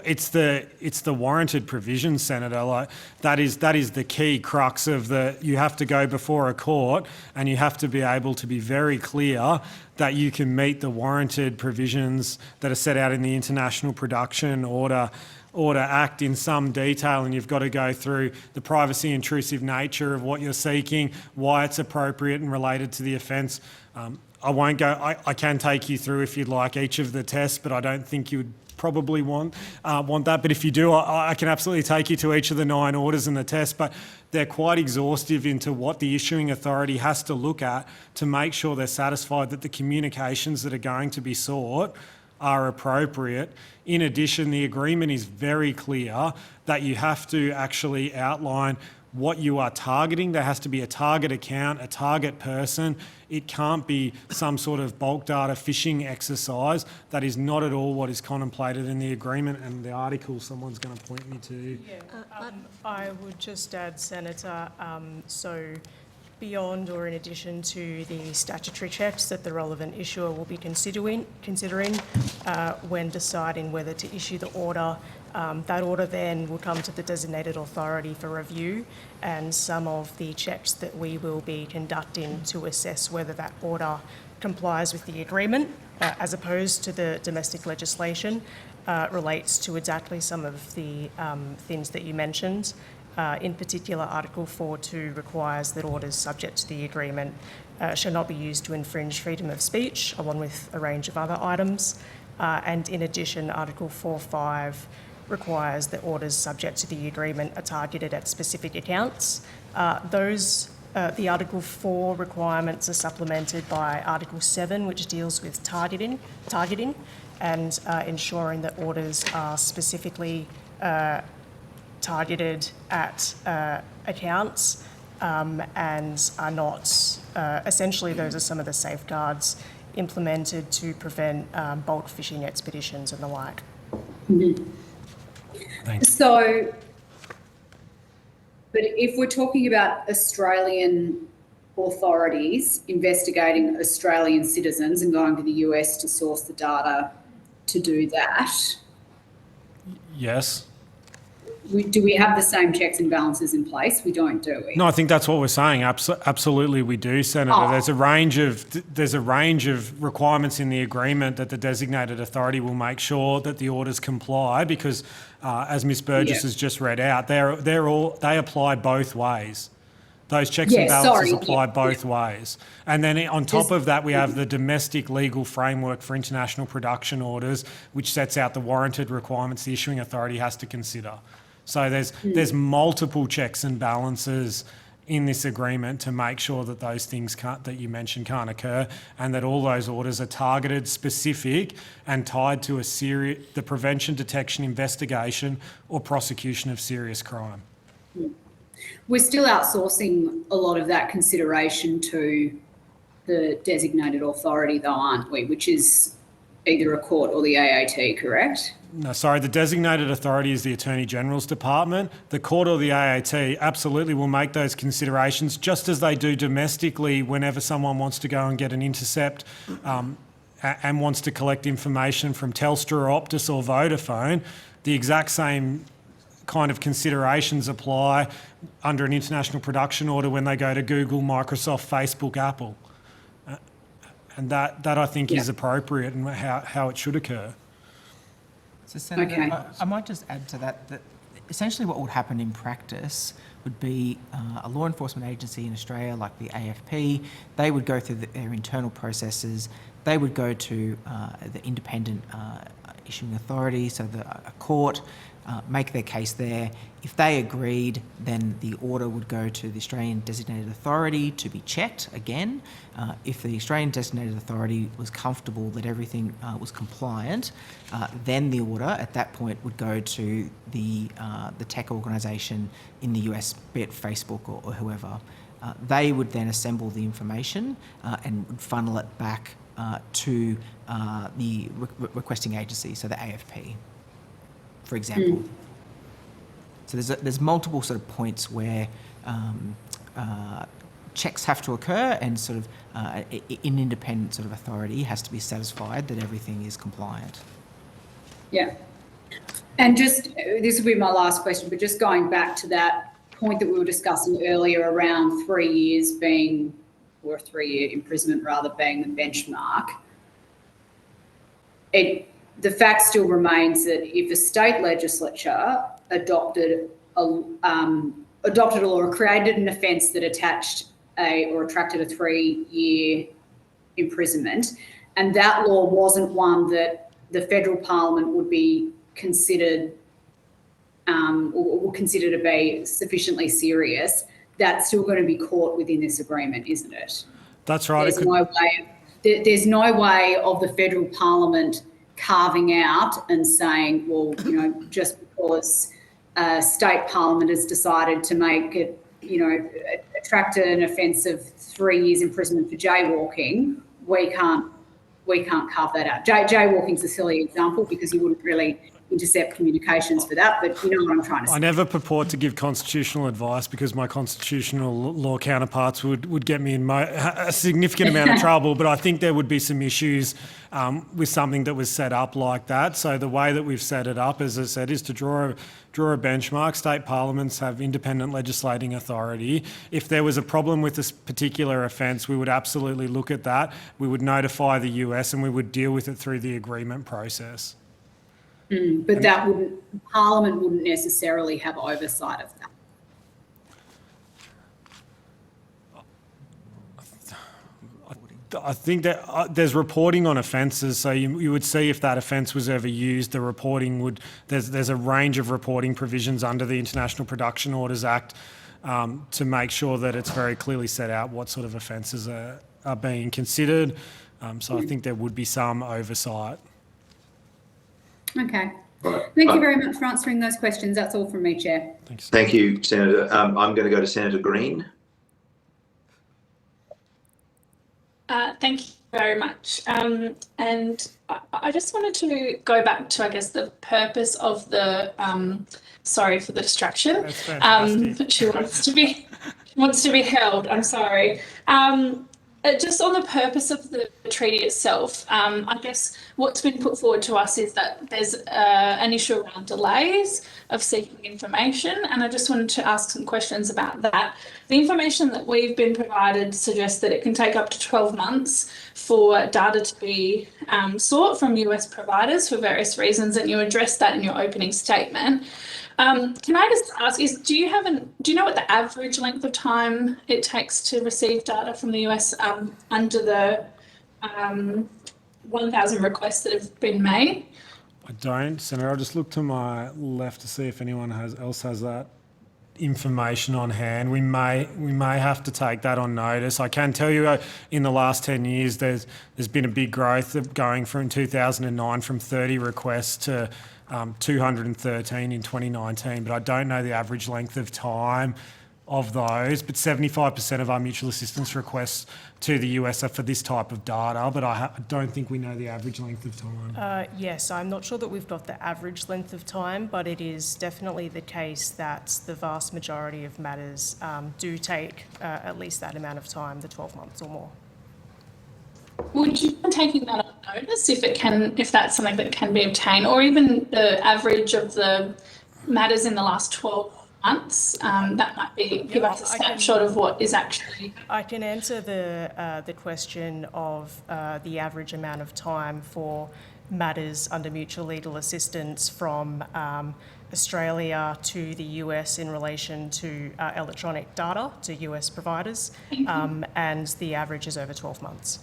It's the warranted provision, Senator. Like that is the key crux of you have to go before a court and you have to be able to be very clear that you can meet the warranted provisions that are set out in the International Production Order Order Act in some detail, and you've got to go through the privacy intrusive nature of what you're seeking, why it's appropriate and related to the offence. I won't go, I can take you through if you'd like each of the tests, but I don't think you would probably want that. But if you do, I can absolutely take you to each of the 9 orders and the tests, but they're quite exhaustive into what the issuing authority has to look at to make sure they're satisfied that the communications that are going to be sought are appropriate. In addition, the agreement is very clear that you have to actually outline what you are targeting. There has to be a target account, a target person. It can't be some sort of bulk data phishing exercise. That is not at all what is contemplated in the agreement and the article someone's going to point me to. I would just add, Senator, so beyond or in addition to the statutory checks that the relevant issuer will be considering when deciding whether to issue the order, that order then will come to the designated authority for review, and some of the checks that we will be conducting to assess whether that order complies with the agreement, as opposed to the domestic legislation, relates to exactly some of the things that you mentioned. In particular, Article 4.2 requires that orders subject to the agreement shall not be used to infringe freedom of speech, along with a range of other items. And in addition, Article 4.5 requires that orders subject to the agreement are targeted at specific accounts. The Article 4 requirements are supplemented by Article 7, which deals with targeting and ensuring that orders are specifically targeted at accounts and are not, essentially those are some of the safeguards implemented to prevent bulk phishing expeditions and the like. Thanks. So, but if we're talking about Australian authorities investigating Australian citizens and going to the US to source the data to do that, Yes. do we have the same checks and balances in place? We don't, do we? No, I think that's what we're saying. Absolutely, we do, Senator. Oh. There's a range of requirements in the agreement that the designated authority will make sure that the orders comply, because as Ms. Burgess has just read out, they apply both ways. Those checks and balances apply both ways. And then on top of that, we have the domestic legal framework for international production orders, which sets out the warranted requirements the issuing authority has to consider. So there's multiple checks and balances in this agreement to make sure that those things that you mentioned can't occur, and that all those orders are targeted, specific, and tied to the prevention, detection, investigation, or prosecution of serious crime. We're still outsourcing a lot of that consideration to the designated authority, though, aren't we? Which is either a court or the AAT, correct? No, sorry, the designated authority is the Attorney General's Department. The court or the AAT absolutely will make those considerations, just as they do domestically whenever someone wants to go and get an intercept and wants to collect information from Telstra or Optus or Vodafone. The exact same kind of considerations apply under an international production order when they go to Google, Microsoft, Facebook, Apple. And that I think is appropriate and how it should occur. So, Senator, I might just add to that essentially what would happen in practice would be a law enforcement agency in Australia, like the AFP, they would go through their internal processes. They would go to the independent issuing authority, so a court, make their case there. If they agreed, then the order would go to the Australian Designated Authority to be checked again. If the Australian Designated Authority was comfortable that everything was compliant, then the order at that point would go to the tech organisation in the US, be it Facebook or whoever. They would then assemble the information and would funnel it back to the requesting agency, so the AFP, for example. So there's multiple sort of points where checks have to occur, and sort of an independent sort of authority has to be satisfied that everything is compliant. Yeah. And just, this will be my last question, but just going back to that point that we were discussing earlier around 3 years being, or a 3-year imprisonment rather, being the benchmark. the fact still remains that if a state legislature adopted a law or created an offence that attached or attracted a 3-year imprisonment, and that law wasn't one that the federal parliament would be considered or would consider to be sufficiently serious, that's still going to be caught within this agreement, isn't it? That's right. There's no way of the federal parliament carving out and saying, well, just because a state parliament has decided to make it, attract an offence of 3 years imprisonment for jaywalking, we can't carve that out. Jaywalking's a silly example because you wouldn't really intercept communications for that, but you know what I'm trying to say. I never purport to give constitutional advice because my constitutional law counterparts would get me in a significant amount of trouble, but I think there would be some issues with something that was set up like that. So the way that we've set it up, as I said, is to draw a benchmark. State parliaments have independent legislating authority. If there was a problem with this particular offence, we would absolutely look at that. We would notify the US and we would deal with it through the agreement process. But Parliament wouldn't necessarily have oversight of that. I think that there's reporting on offences, so you would see if that offence was ever used. The reporting would. There's a range of reporting provisions under the International Production Orders Act to make sure that it's very clearly set out what sort of offences are being considered. So I think there would be some oversight. Okay. Thank you very much for answering those questions. That's all from me, Chair. Thanks. Thank you, Senator. I'm going to go to Senator Green. Thank you very much. And I just wanted to go back to, I guess, the purpose of the, sorry for the distraction. That's fantastic. She wants to be held. I'm sorry. Just on the purpose of the treaty itself, I guess what's been put forward to us is that there's an issue around delays of seeking information, and I just wanted to ask some questions about that. The information that we've been provided suggests that it can take up to 12 months for data to be sought from US providers for various reasons, and you addressed that in your opening statement. Can I just ask, do you know what the average length of time it takes to receive data from the US under the 1,000 requests that have been made? I don't, Senator. I'll just look to my left to see if anyone else has that information on hand. We may have to take that on notice. I can tell you in the last 10 years there's been a big growth of going from 2009 from 30 requests to 213 in 2019, but I don't know the average length of time of those, but 75% of our mutual assistance requests to the US are for this type of data, but I don't think we know the average length of time. Yes, I'm not sure that we've got the average length of time, but it is definitely the case that the vast majority of matters do take at least that amount of time, the 12 months or more. Would you be taking that on notice if that's something that can be obtained, or even the average of the matters in the last 12 months? That might give us a snapshot of what is actually. I can answer the question of the average amount of time for matters under mutual legal assistance from Australia to the US in relation to electronic data to US providers, and the average is over 12 months.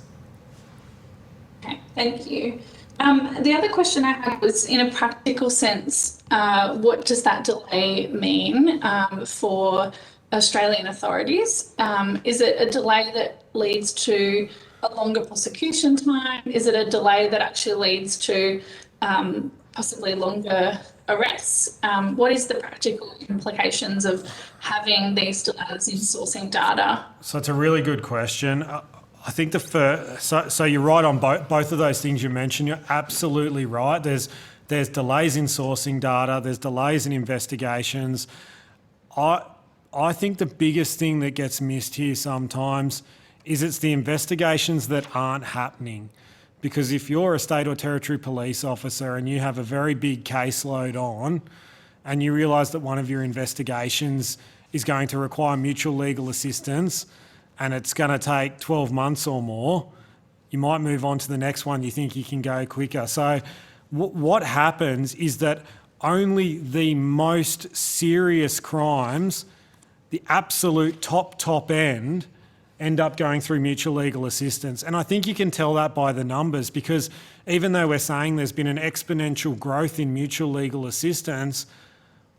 Okay, thank you. The other question I had was, in a practical sense, what does that delay mean for Australian authorities? Is it a delay that leads to a longer prosecution time? Is it a delay that actually leads to possibly longer arrests? What is the practical implications of having these delays in sourcing data? So it's a really good question. I think so you're right on both of those things you mentioned. You're absolutely right. There's delays in sourcing data. There's delays in investigations. I think the biggest thing that gets missed here sometimes is it's the investigations that aren't happening. Because if you're a state or territory police officer and you have a very big caseload on, and you realise that one of your investigations is going to require mutual legal assistance, and it's going to take 12 months or more, you might move on to the next one. You think you can go quicker. So what happens is that only the most serious crimes, the absolute top end up going through mutual legal assistance. And I think you can tell that by the numbers, because even though we're saying there's been an exponential growth in mutual legal assistance,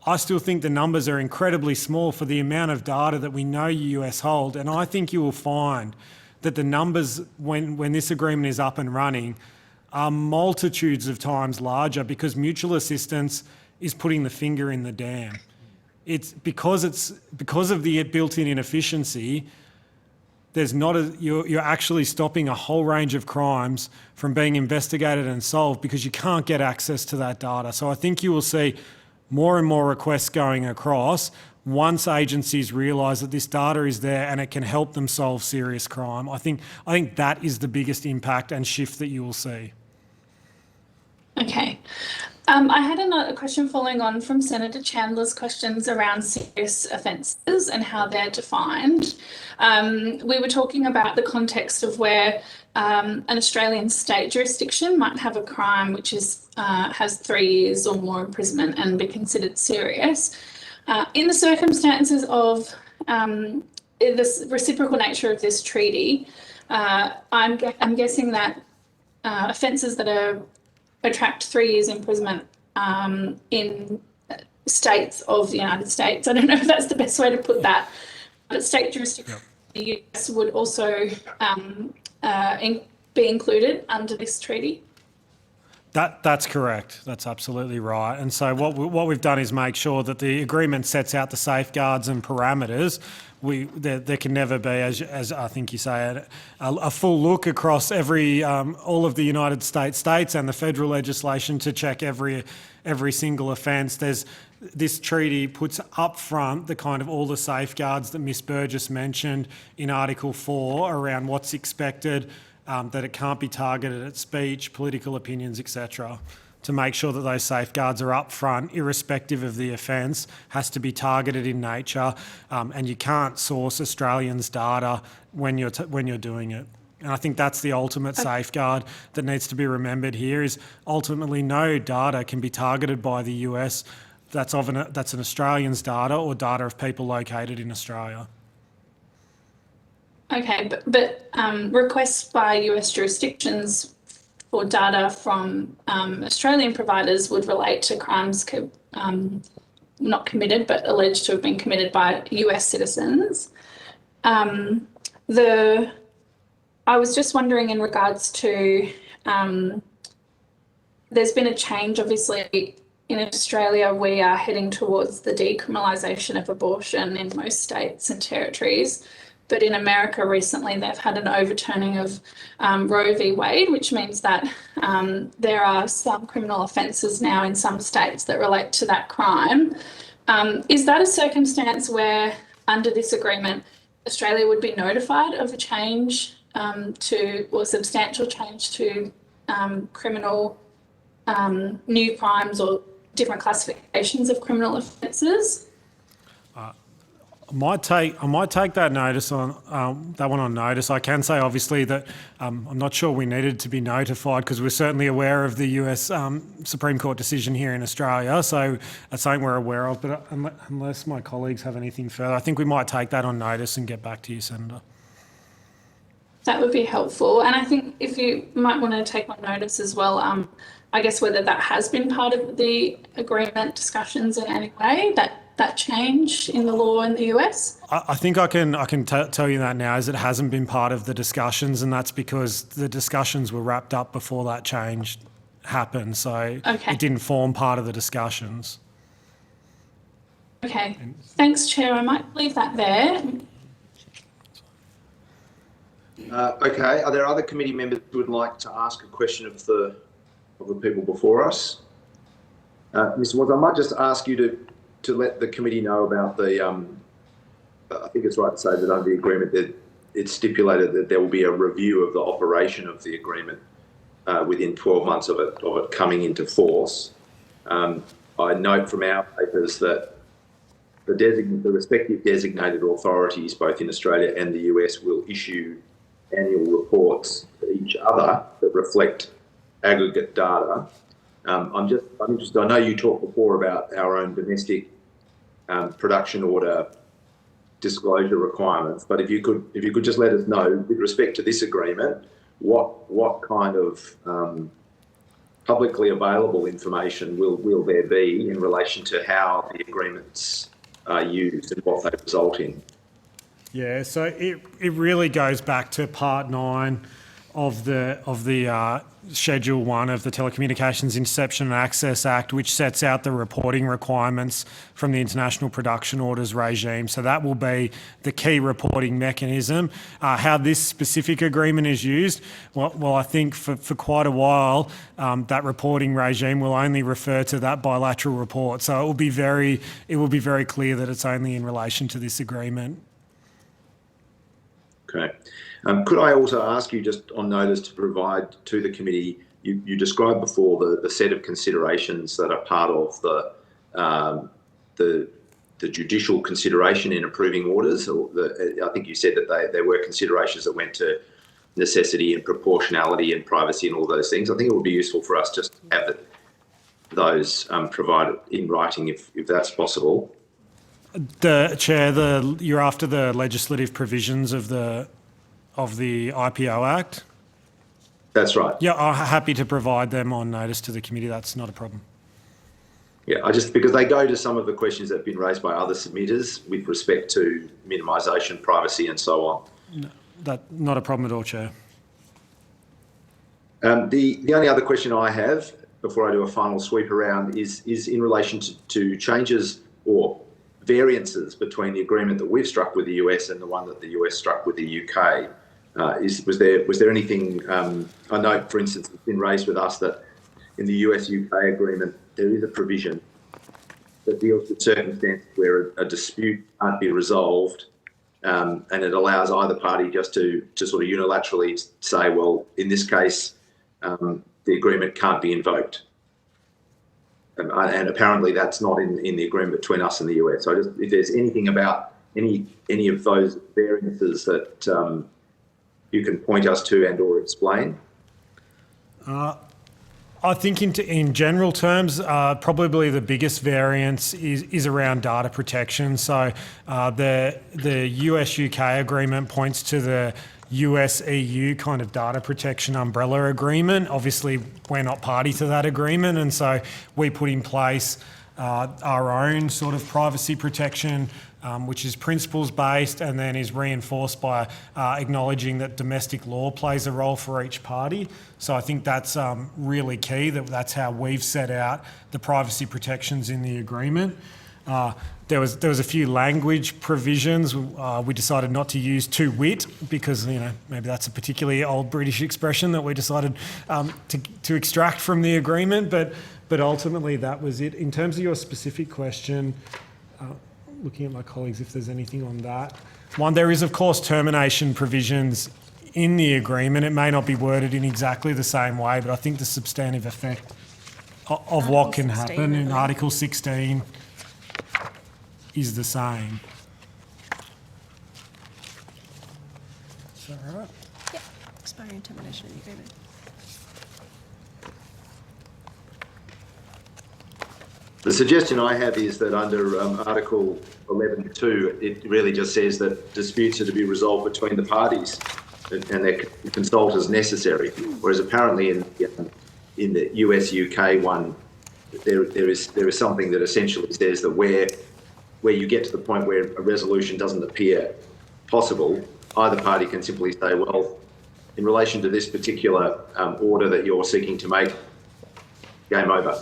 I still think the numbers are incredibly small for the amount of data that we know US hold. And I think you will find that the numbers, when this agreement is up and running, are multitudes of times larger, because mutual assistance is putting the finger in the dam. It's because of the built-in inefficiency. You're actually stopping a whole range of crimes from being investigated and solved because you can't get access to that data. So I think you will see more and more requests going across once agencies realise that this data is there and it can help them solve serious crime. I think that is the biggest impact and shift that you will see. Okay. I had another question following on from Senator Chandler's questions around serious offences and how they're defined. We were talking about the context of where an Australian state jurisdiction might have a crime which has 3 years or more imprisonment and be considered serious. In the circumstances of the reciprocal nature of this treaty, I'm guessing that offences that attract 3 years imprisonment in states of the United States. I don't know if that's the best way to put that, but state jurisdiction in the US would also be included under this treaty. That's correct. That's absolutely right. And so what we've done is make sure that the agreement sets out the safeguards and parameters. There can never be, as I think you say, a full look across all of the United States and the federal legislation to check every single offence. This treaty puts up front the kind of all the safeguards that Ms Burgess mentioned in Article 4 around what's expected, that it can't be targeted at speech, political opinions, etc., to make sure that those safeguards are up front, irrespective of the offence, has to be targeted in nature, and you can't source Australians' data when you're doing it. And I think that's the ultimate safeguard that needs to be remembered here, is ultimately no data can be targeted by the US that's an Australian's data or data of people located in Australia. Okay, but requests by US jurisdictions for data from Australian providers would relate to crimes not committed but alleged to have been committed by US citizens. I was just wondering in regards to, there's been a change, obviously, in Australia. We are heading towards the decriminalisation of abortion in most states and territories. But in America recently, they've had an overturning of Roe v. Wade, which means that there are some criminal offences now in some states that relate to that crime. Is that a circumstance where, under this agreement, Australia would be notified of a change or substantial change to criminal new crimes or different classifications of criminal offences? I might take that notice on that one on notice. I can say obviously that I'm not sure we needed to be notified because we're certainly aware of the US Supreme Court decision here in Australia. So that's something we're aware of. But unless my colleagues have anything further, I think we might take that on notice and get back to you, Senator. That would be helpful. And I think if you might want to take on notice as well, I guess whether that has been part of the agreement discussions in any way, that change in the law in the US? I think I can tell you that now, as it hasn't been part of the discussions, and that's because the discussions were wrapped up before that change happened. So It didn't form part of the discussions. Okay. Thanks, Chair. I might leave that there. Okay. Are there other committee members who would like to ask a question of the people before us? Mr. Watts, I might just ask you to let the committee know about the, I think it's right to say that under the agreement that it's stipulated that there will be a review of the operation of the agreement within 12 months of it coming into force. I note from our papers that the respective designated authorities, both in Australia and the US, will issue annual reports to each other that reflect aggregate data I'm interested. I know you talked before about our own domestic production order disclosure requirements, but if you could just let us know with respect to this agreement, what kind of publicly available information will there be in relation to how the agreements are used and what they result in? Yeah, so it really goes back to Part 9 of the Schedule 1 of the Telecommunications Inception and Access Act, which sets out the reporting requirements from the International Production Orders regime. So that will be the key reporting mechanism. How this specific agreement is used, well I think for quite a while, that reporting regime will only refer to that bilateral report. So it will be very clear that it's only in relation to this agreement. Okay. Could I also ask you, just on notice, to provide to the committee, you described before the set of considerations that are part of the judicial consideration in approving orders. I think you said that there were considerations that went to necessity and proportionality and privacy and all those things. I think it would be useful for us just to have those provided in writing if that's possible. The Chair, you're after the legislative provisions of the IPO Act? That's right. Yeah, I'm happy to provide them on notice to the committee. That's not a problem. Yeah, because they go to some of the questions that have been raised by other submitters with respect to minimisation, privacy and so on. No, that's not a problem at all, Chair. The only other question I have before I do a final sweep around is in relation to changes or variances between the agreement that we've struck with the US and the one that the US struck with the UK. Was there anything? I know, for instance, it's been raised with us that in the US-UK agreement there is a provision that deals with circumstances where a dispute can't be resolved, and it allows either party just to sort of unilaterally say, well, in this case, the agreement can't be invoked. And apparently that's not in the agreement between us and the US. So if there's anything about any of those variances that you can point us to and or explain. I think in general terms, probably the biggest variance is around data protection. So the US-UK agreement points to the US-EU kind of data protection umbrella agreement. Obviously, we're not party to that agreement, and so we put in place our own sort of privacy protection, which is principles-based and then is reinforced by acknowledging that domestic law plays a role for each party. So I think that's really key, that's how we've set out the privacy protections in the agreement. There was a few language provisions. We decided not to use to wit because, maybe that's a particularly old British expression that we decided to extract from the agreement, but ultimately that was it. In terms of your specific question, looking at my colleagues if there's anything on that. One, there is of course termination provisions in the agreement. It may not be worded in exactly the same way, but I think the substantive effect of what can happen in Article 16 is the same. Is that right? Yeah, expiry and termination of the agreement. The suggestion I have is that under Article 11.2, it really just says that disputes are to be resolved between the parties and they consult as necessary. Whereas apparently in the US-UK one, there is something that essentially says that where you get to the point where a resolution doesn't appear possible, either party can simply say, well, in relation to this particular order that you're seeking to make, game over.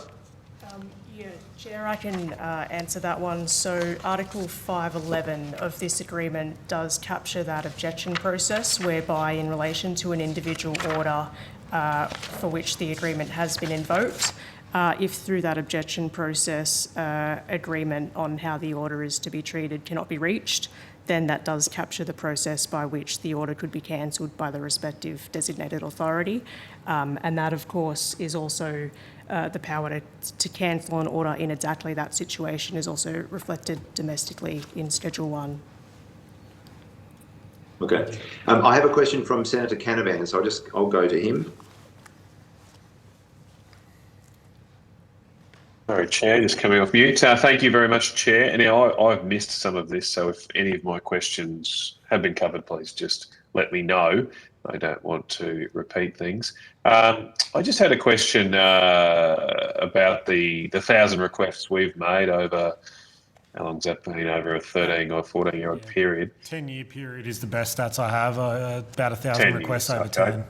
Chair, I can answer that one. So Article 511 of this agreement does capture that objection process whereby in relation to an individual order for which the agreement has been invoked, if through that objection process agreement on how the order is to be treated cannot be reached, then that does capture the process by which the order could be cancelled by the respective designated authority. And that, of course, is also the power to cancel an order in exactly that situation is also reflected domestically in Schedule 1. Okay. I have a question from Senator Canavan, so I'll go to him. Sorry, Chair, just coming off mute. Thank you very much, Chair. And now I've missed some of this, so if any of my questions have been covered, please just let me know. I don't want to repeat things. I just had a question about the 1,000 requests we've made over, how long's that been, over a 13 or 14-year-old period? 10-year period is the best stats I have, about 1,000 requests over 10.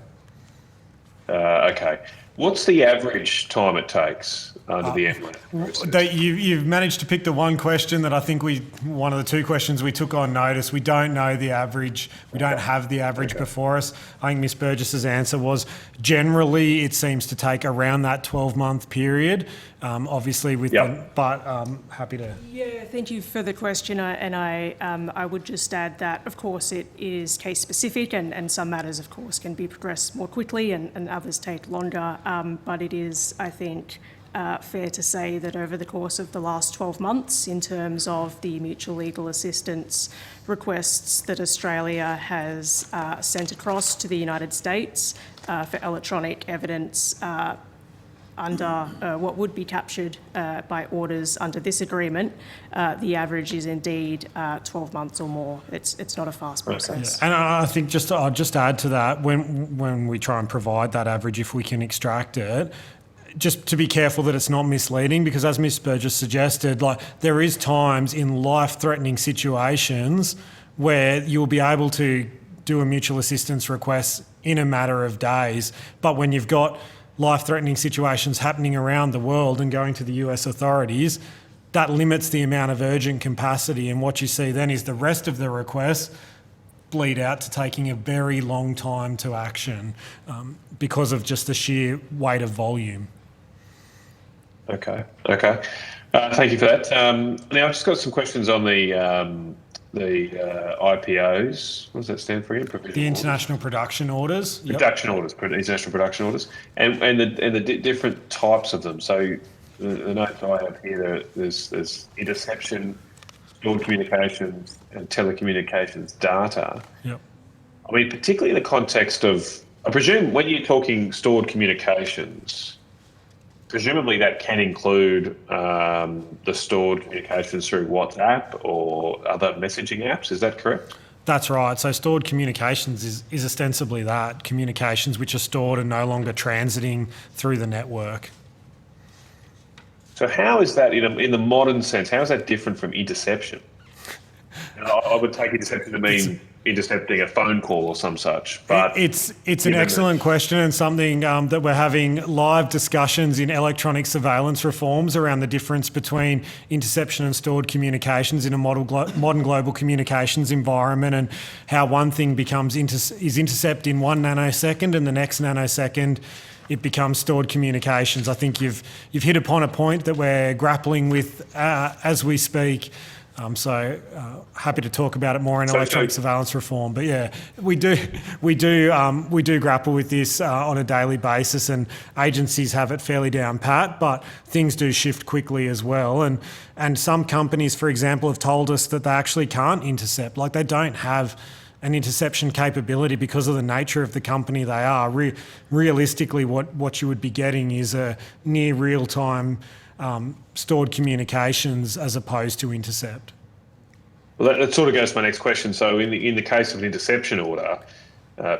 Okay. What's the average time it takes under the MLAT process? You've managed to pick the one question that I think one of the two questions we took on notice. We don't know the average. We don't have the average before us. I think Ms Burgess's answer was generally it seems to take around that 12-month period. Obviously, happy to. Yeah, thank you for the question. I would just add that, of course, it is case specific, and some matters, of course, can be progressed more quickly, and others take longer. But it is, I think, fair to say that over the course of the last 12 months, in terms of the mutual legal assistance requests that Australia has sent across to the United States for electronic evidence under what would be captured by orders under this agreement, the average is indeed 12 months or more. It's not a fast process. Yeah. And I think I'll just add to that, when we try and provide that average, if we can extract it, just to be careful that it's not misleading, because as Ms Burgess suggested, there is times in life-threatening situations where you'll be able to do a mutual assistance request in a matter of days. But when you've got life-threatening situations happening around the world and going to the US authorities, that limits the amount of urgent capacity. And what you see then is the rest of the requests bleed out to taking a very long time to action because of just the sheer weight of volume. Okay. Thank you for that. Now, I've just got some questions on the IPOs. What does that stand for again? The international production orders. International production orders, and the different types of them. So the notes I have here, there's interception, stored communications, and telecommunications data. Yep. I mean, particularly in the context of, I presume when you're talking stored communications, presumably that can include the stored communications through WhatsApp or other messaging apps. Is that correct? That's right. So stored communications is ostensibly that, communications which are stored and no longer transiting through the network. So how is that, in the modern sense, how is that different from interception? I would take interception to mean intercepting a phone call or some such. But it's an excellent question, and something that we're having live discussions in electronic surveillance reforms around the difference between interception and stored communications in a modern global communications environment, and how one thing becomes intercept in 1 nanosecond, and the next nanosecond it becomes stored communications. I think you've hit upon a point that we're grappling with as we speak. So happy to talk about it more in electronic surveillance reform. But yeah, we do grapple with this on a daily basis, and agencies have it fairly down pat. But things do shift quickly as well, and some companies, for example, have told us that they actually can't intercept. Like, they don't have an interception capability because of the nature of the company they are. Realistically, what you would be getting is a near real-time stored communications as opposed to intercept. Well, that sort of goes to my next question. So in the case of an interception order,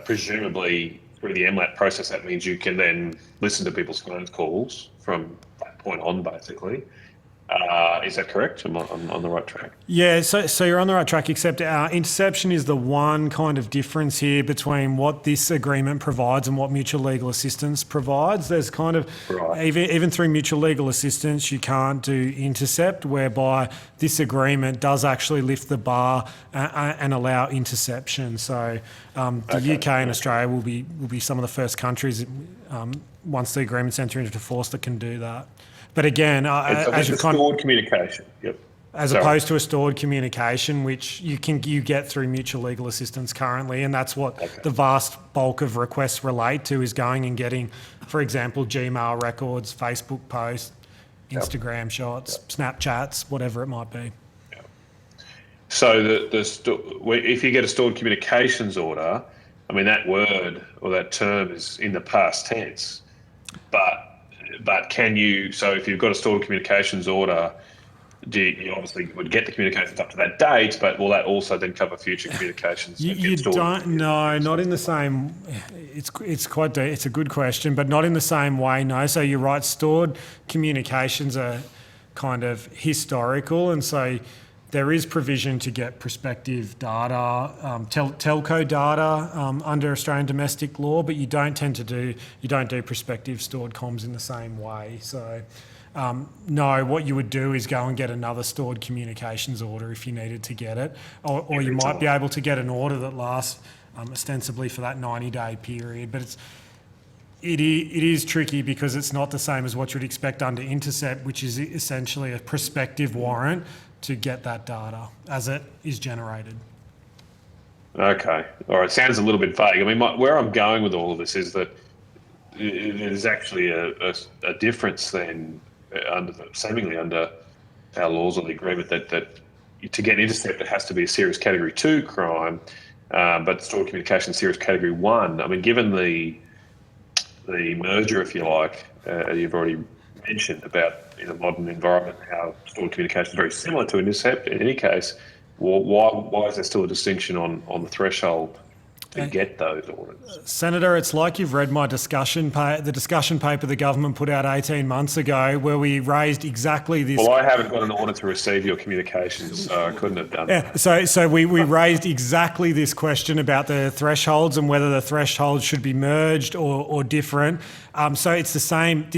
presumably through the MLAT process, that means you can then listen to people's phone calls from that point on, basically. Is that correct? I'm on the right track. Yeah, so you're on the right track, except interception is the one kind of difference here between what this agreement provides and what mutual legal assistance provides. There's kind of, even through mutual legal assistance, you can't do intercept, whereby this agreement does actually lift the bar and allow interception. So the UK and Australia will be some of the first countries once the agreements enter into force that can do that. But again, as you stored communication, as opposed to a stored communication, which you get through mutual legal assistance currently, and that's what the vast bulk of requests relate to, is going and getting, for example, Gmail records, Facebook posts, Instagram shots, Snapchats, whatever it might be. So if you get a stored communications order, I mean, that word or that term is in the past tense, but but can you? So if you've got a stored communications order, you obviously would get the communications up to that date, but will that also then cover future communications? You don't. No, not in the same. It's quite. It's a good question, but not in the same way. No. So you're right. Stored communications are kind of historical, and so there is provision to get prospective data, telco data under Australian domestic law, but you don't do prospective stored comms in the same way. So. No, what you would do is go and get another stored communications order if you needed to get it, or you might be able to get an order that lasts ostensibly for that 90-day period. But it is tricky because it's not the same as what you'd expect under intercept, which is essentially a prospective warrant to get that data as it is generated. Okay, all right. Sounds a little bit vague. I mean, where I'm going with all of this is that there's actually a difference then. Seemingly under our laws or the agreement that to get intercept it has to be a serious category 2 crime, but stored communication serious category 1. I mean, given the merger, if you like, you've already mentioned about in a modern environment how stored communication is very similar to intercept. In any case, why is there still a distinction on the threshold to get those orders? Senator, it's like you've read my the discussion paper the government put out 18 months ago where we raised exactly this. Well, I haven't got an order to receive your communications, so I couldn't have done that. So we raised exactly this question about the thresholds and whether the thresholds should be merged or different. So it's the same.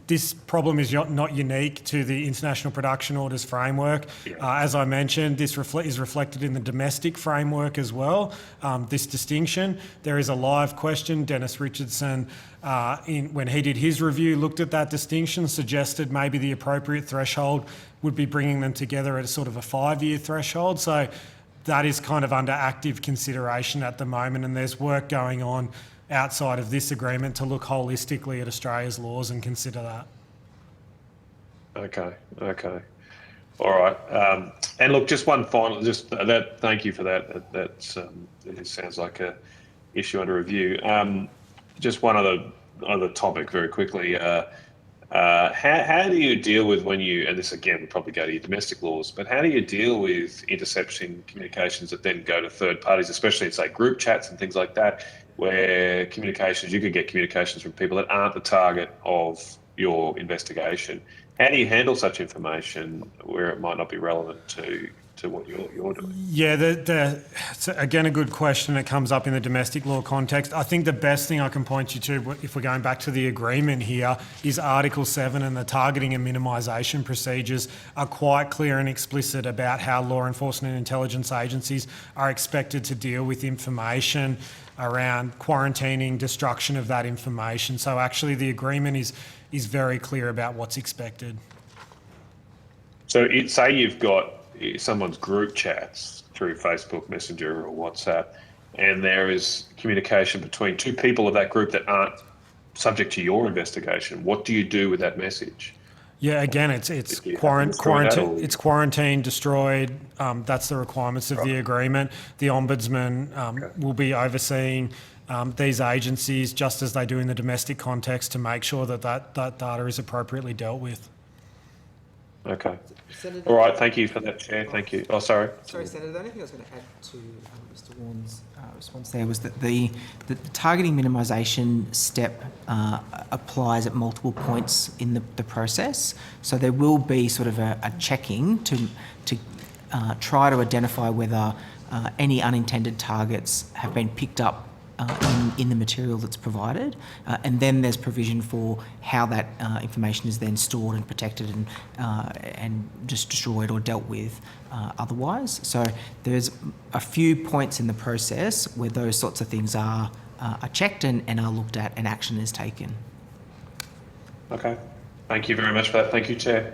This problem is not unique to the International Production Orders framework. As I mentioned, this is reflected in the domestic framework as well, this distinction. There is a live question. Dennis Richardson, when he did his review, looked at that distinction, suggested maybe the appropriate threshold would be bringing them together at a sort of a 5-year threshold. So that is kind of under active consideration at the moment, and there's work going on outside of this agreement to look holistically at Australia's laws and consider that. Okay. All right. And look, just one final, thank you for that. It sounds like a issue under review. Just one other topic very quickly. How do you deal with and this again would probably go to your domestic laws, but how do you deal with intercepting communications that then go to third parties, especially in, say, group chats and things like that, where you could get communications from people that aren't the target of your investigation? How do you handle such information where it might not be relevant to what you're doing? Yeah, it's again a good question. It comes up in the domestic law context. I think the best thing I can point you to, if we're going back to the agreement here, is Article 7, and the targeting and minimisation procedures are quite clear and explicit about how law enforcement and intelligence agencies are expected to deal with information around quarantining, destruction of that information. So actually the agreement is very clear about what's expected. So say you've got someone's group chats through Facebook Messenger or WhatsApp, and there is communication between two people of that group that aren't subject to your investigation. What do you do with that message? Yeah, again, it's quarantined, destroyed. That's the requirements of the agreement. The Ombudsman will be overseeing these agencies, just as they do in the domestic context, to make sure that data is appropriately dealt with. Okay. Senator, all right, thank you for that, Chair. Thank you. Oh, sorry. Sorry, Senator, the only thing I was going to add to Mr Warren's response there was that the targeting minimisation step applies at multiple points in the process. So there will be sort of a checking to try to identify whether any unintended targets have been picked up in the material that's provided, and then there's provision for how that information is then stored and protected and just destroyed or dealt with otherwise. So there's a few points in the process where those sorts of things are checked and are looked at and action is taken. Okay, thank you very much for that. Thank you, Chair.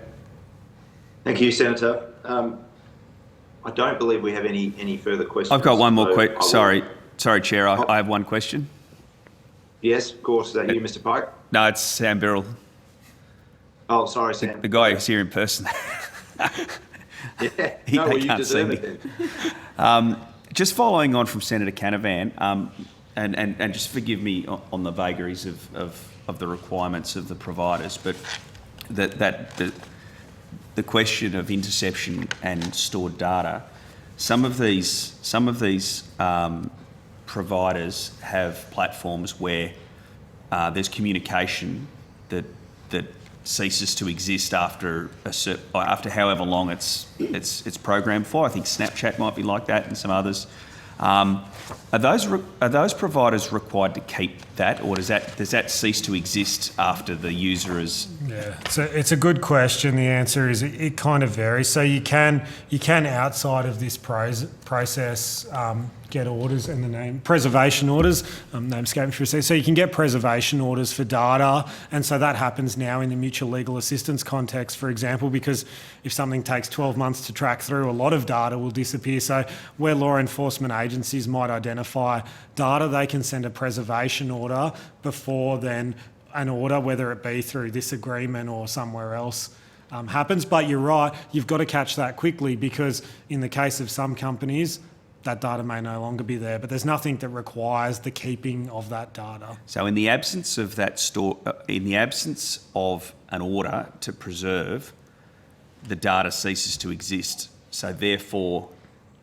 Thank you, Senator. I don't believe we have any further questions. I've got one more question. Sorry, Chair, I have one question. Yes, of course. Is that you, Mr. Pike? No, it's Sam Birrell. Oh, sorry, Sam. The guy who's here in person. Yeah, you deserve it then. Just following on from Senator Canavan, and just forgive me on the vagaries of the requirements of the providers, but the question of interception and stored data, some of these providers have platforms where there's communication that ceases to exist after however long it's programmed for. I think Snapchat might be like that, and some others. Are those providers required to keep that, or does that cease to exist after the user is? Yeah, so it's a good question. The answer is it kind of varies. So you can outside of this process get orders, and the name preservation orders. Name escaped me for a second. So you can get preservation orders for data, and so that happens now in the mutual legal assistance context, for example, because if something takes 12 months to track through, a lot of data will disappear. So where law enforcement agencies might identify data, they can send a preservation order before then an order, whether it be through this agreement or somewhere else, happens. But you're right, you've got to catch that quickly, because in the case of some companies, that data may no longer be there, but there's nothing that requires the keeping of that data. So in the absence of in the absence of an order to preserve, the data ceases to exist. So therefore,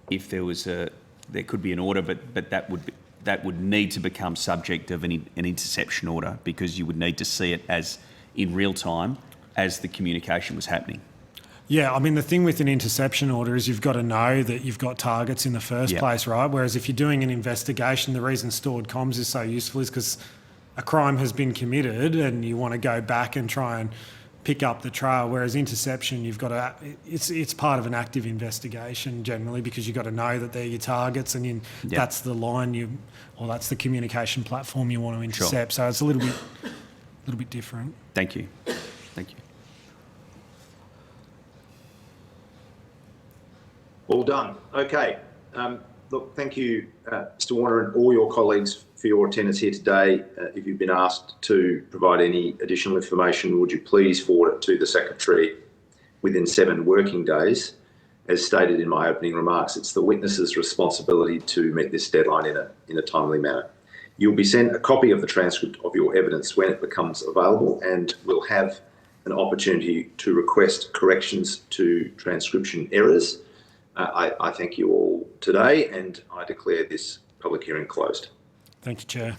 if there could be an order, but that would need to become subject of an interception order, because you would need to see it as in real time as the communication was happening. Yeah, I mean, the thing with an interception order is you've got to know that you've got targets in the first place, right? Whereas if you're doing an investigation, the reason stored comms is so useful is because a crime has been committed and you want to go back and try and pick up the trail. Whereas interception, you've got to, it's part of an active investigation generally, because you've got to know that they're your targets, and that's the line that's the communication platform you want to intercept. Sure. So it's a little bit different. Thank you. Thank you. All done. Okay. Look, thank you, Mr. Warner, and all your colleagues for your attendance here today. If you've been asked to provide any additional information, would you please forward it to the Secretary within 7 working days? As stated in my opening remarks, it's the witness's responsibility to meet this deadline in a timely manner. You'll be sent a copy of the transcript of your evidence when it becomes available, and we'll have an opportunity to request corrections to transcription errors. I thank you all today, and I declare this public hearing closed. Thank you, Chair.